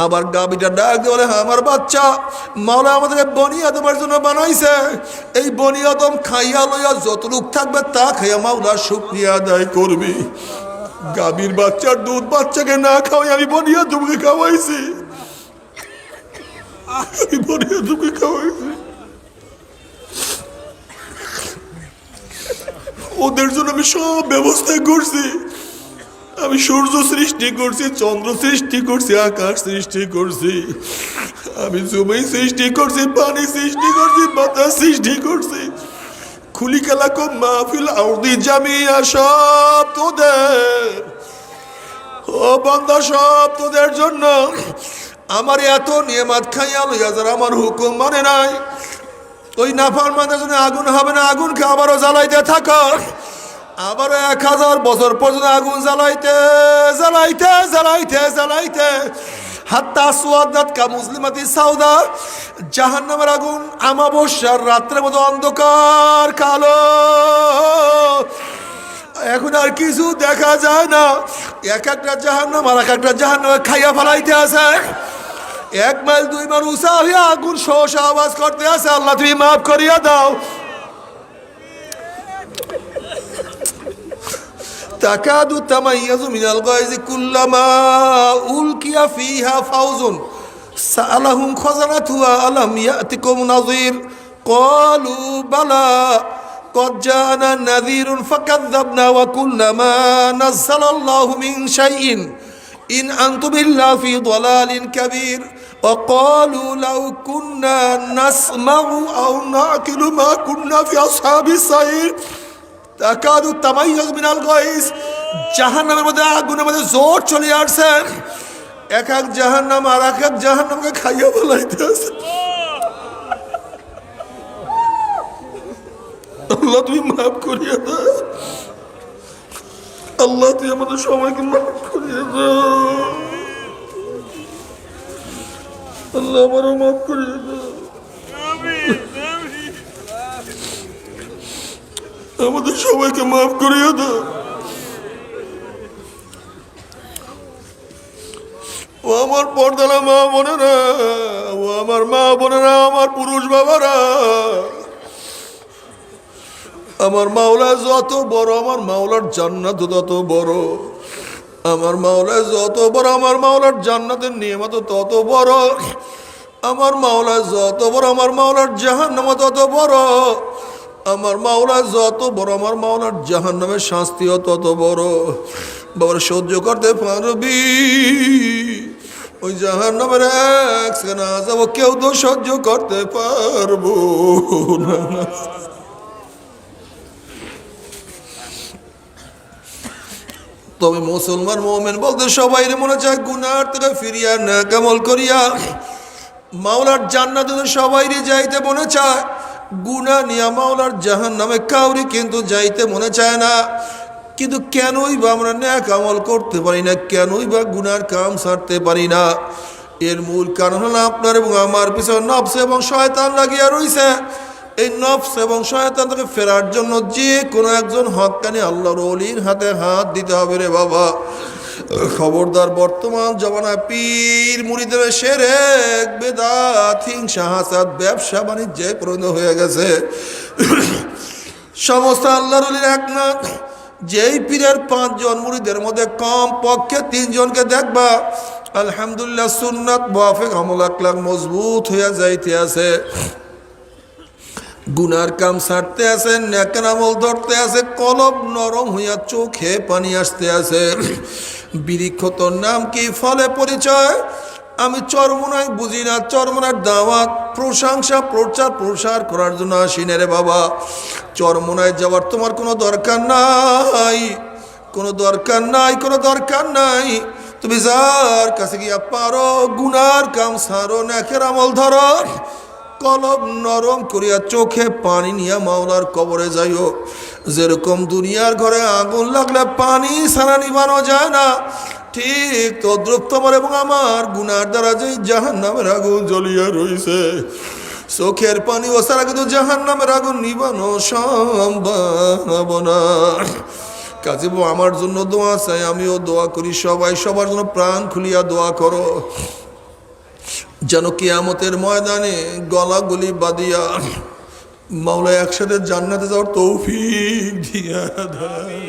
আবার গাভীটা ডাক দিয়ে বলে, আমার বাচ্চা মাওলা আমাদেরকে বনি আদমের জন্য বানাইছে, এই বনি আদম খাইয়া লইয়া যতটুক থাকবে তা খাইয়া মাওলা শুকরিয়া আদায় করবি। গাভীর বাচ্চার দুধ বাচ্চাকে না খাওয়াই আমি বনি আদমকে খাওয়াইছি, আমি বনি আদমকে খাওয়াইছি। ওদের জন্য আমি সব ব্যবস্থা করছি, আমি সূর্য সৃষ্টি করছি, চন্দ্র সৃষ্টি করছি, আকাশ সৃষ্টি করছি, আমি জমি সৃষ্টি করছি, পানি সৃষ্টি করছি, বাতাস সৃষ্টি করছি। খুলি কালাকুম মাহফিল আরদি জামিয়া, সব তোদের। ও বান্দা, সব তোদের জন্য। আমার এত নিয়ামত খাইয়া লইয়া যারা আমার হুকুম মানে নাই, ওই নাফরমানদের জন্য আগুন হবে না, আগুনকে আবারও জ্বালাইতে থাকো, আবারও 1000 বছর পর্যন্ত আগুন জ্বালাইতে জ্বালাইতে জ্বালাইতে জ্বালাইতে হাত্তা সুয়াদাত কা মুসলিমাতি সাউদা, জাহান্নামের আগুন আমাবস্যার রাত্রের মতো অন্ধকার কালো, এখন আর কিছু দেখা যায় না। এক একটা জাহান্নাম আর এক একটা জাহান্নামে খাইয়া ফেলাইতে আছে। 1 মাইল 2 মাইল উঁচা হইয়া আগুন সহসা আওয়াজ করতে আছে, আল্লাহ তুমি মাফ করিয়া দাও। তাকাদু তামাইয়াজু মিনাল গায়জি কুল্লামা উলকিয়া ফিহা ফাউজুন সাআলাহুম খাযানাতুহা আলাম ইয়াতিকুম নাযীর ক্বালু বালা قد جاءنا نذير فكذبنا وقلنا ما نزل الله من شيء إن أنتم إلا في ضلال كبير وقالوا لو كنا نسمع أو نعقل ما كنا في أصحاب السعير تكاد تميز من الغيظ। জাহান্নামের মধ্যে আগুনের মধ্যে জোর চলে আসছে, এক এক জাহান্নাম আর এক এক জাহান্নামকে খাইয়া ফেলাইতেছে। আল্লাহ তুমি মাফ করিয়া দাও, আল্লাহ তুই আমাদের সবাইকে মাফ করিয়া দাও, আল্লাহ আমারও মাফ করিয়া দাও, আমাদের সবাইকে মাফ করিয়া দাও। ও আমার পর্দারা মা বোনেরা, ও আমার মা বোনেরা, আমার পুরুষ বাবারা, আমার মাওলা যত বড়, আমার মাওলার জান্নাত তত বড়। আমার মাওলা যত বড়, আমার মাওলার জান্নাতের নিয়ামত তত বড়। আমার মাওলা যত বড়, আমার মাওলার জাহান্নাম তত বড়। আমার মাওলা যত বড়, আমার মাওলার জাহান্নামের শাস্তিও তত বড়। বাবার সহ্য করতে পারবি ওই জাহান্নামের এক সেকেন্ড আযাব কেউ তো সহ্য করতে পারবো না। তবে মুসলমান মুমিন বলতে সবাই মনে চায় গুনার থেকে ফিরিয়া নেক আমল করিয়া মাওলার জান্নাতে সবাই যাইতে মনে চায়, গুনাহ নিয়া মাওলার জাহান্নামে কাউরি কিন্তু যাইতে মনে চায় না। কিন্তু কেনই বা আমরা নেক আমল করতে পারি না, কেনই বা গুনার কাম ছাড়তে পারি না? এর মূল কারণ হলো আপনার এবং আমার পিছনে নফস এবং শয়তান লাগিয়া রইছে। এই নফস এবং শয়তান থেকে ফেরার জন্য যে কোনো একজন হক্কানি আল্লাহর ওলির হাতে হাত দিতে হবে রে বাবা। খবরদার, বর্তমান জমানায় পীর মুরিদের শিরক বিদআত হিংসা হাসাদ ব্যবসা বাণিজ্যে পরিণত হয়ে গেছে। সমস্ত আল্লাহর ওলির এক না, যেই পীরের 5 জন মুরিদের মধ্যে কম পক্ষে 3 জনকে দেখবা আলহামদুলিল্লাহ সুন্নাত মুআফিক আমল আকলাক মজবুত হইয়া যাইতে আছে, গুনার কাম ছাড়তে আছে, নেকের আমল ধরতে আছে, কলব নরম হইয়া চোখে পানি আসতে আছে। বৃক্ষ তোর নাম কি, ফলে পরিচয় আমি চরমোনায় বুঝি না, চরমোনার দাওয়াত প্রশংসা প্রচার প্রসার করার জন্য আসি না রে বাবা। চরমোনায় যাওয়ার তোমার কোনো দরকার নাই, কোনো দরকার নাই, কোনো দরকার নাই। তুমি যার কাছে গিয়া পারো গুনার কাম ছাড়ো, নেকের আমল ধরো, কলব নরম করিয়া চোখে পানি নিয়া মাওলার কবরে যাইও। যেরকম দুনিয়ার ঘরে আগুন লাগলে পানি ছাড়া নিবানো যায় না, ঠিক তদ্রুপ তোমার এবং আমার গুনার দ্বারা যে জাহান্নামের আগুন জ্বলিয়া রইছে, চোখের পানি ও ছাড়া কিন্তু জাহান্নামের আগুন নিবানো সম্ভব না। কাজে আমার জন্য দোয়া চাই, আমিও দোয়া করি, সবাই সবার জন্য প্রাণ খুলিয়া দোয়া করো, যেন কিয়ামতের ময়দানে গলাগলি বাঁধিয়া মাওলা একসাথে জান্নাতে যাওয়ার তৌফিক দিয়া দেয়।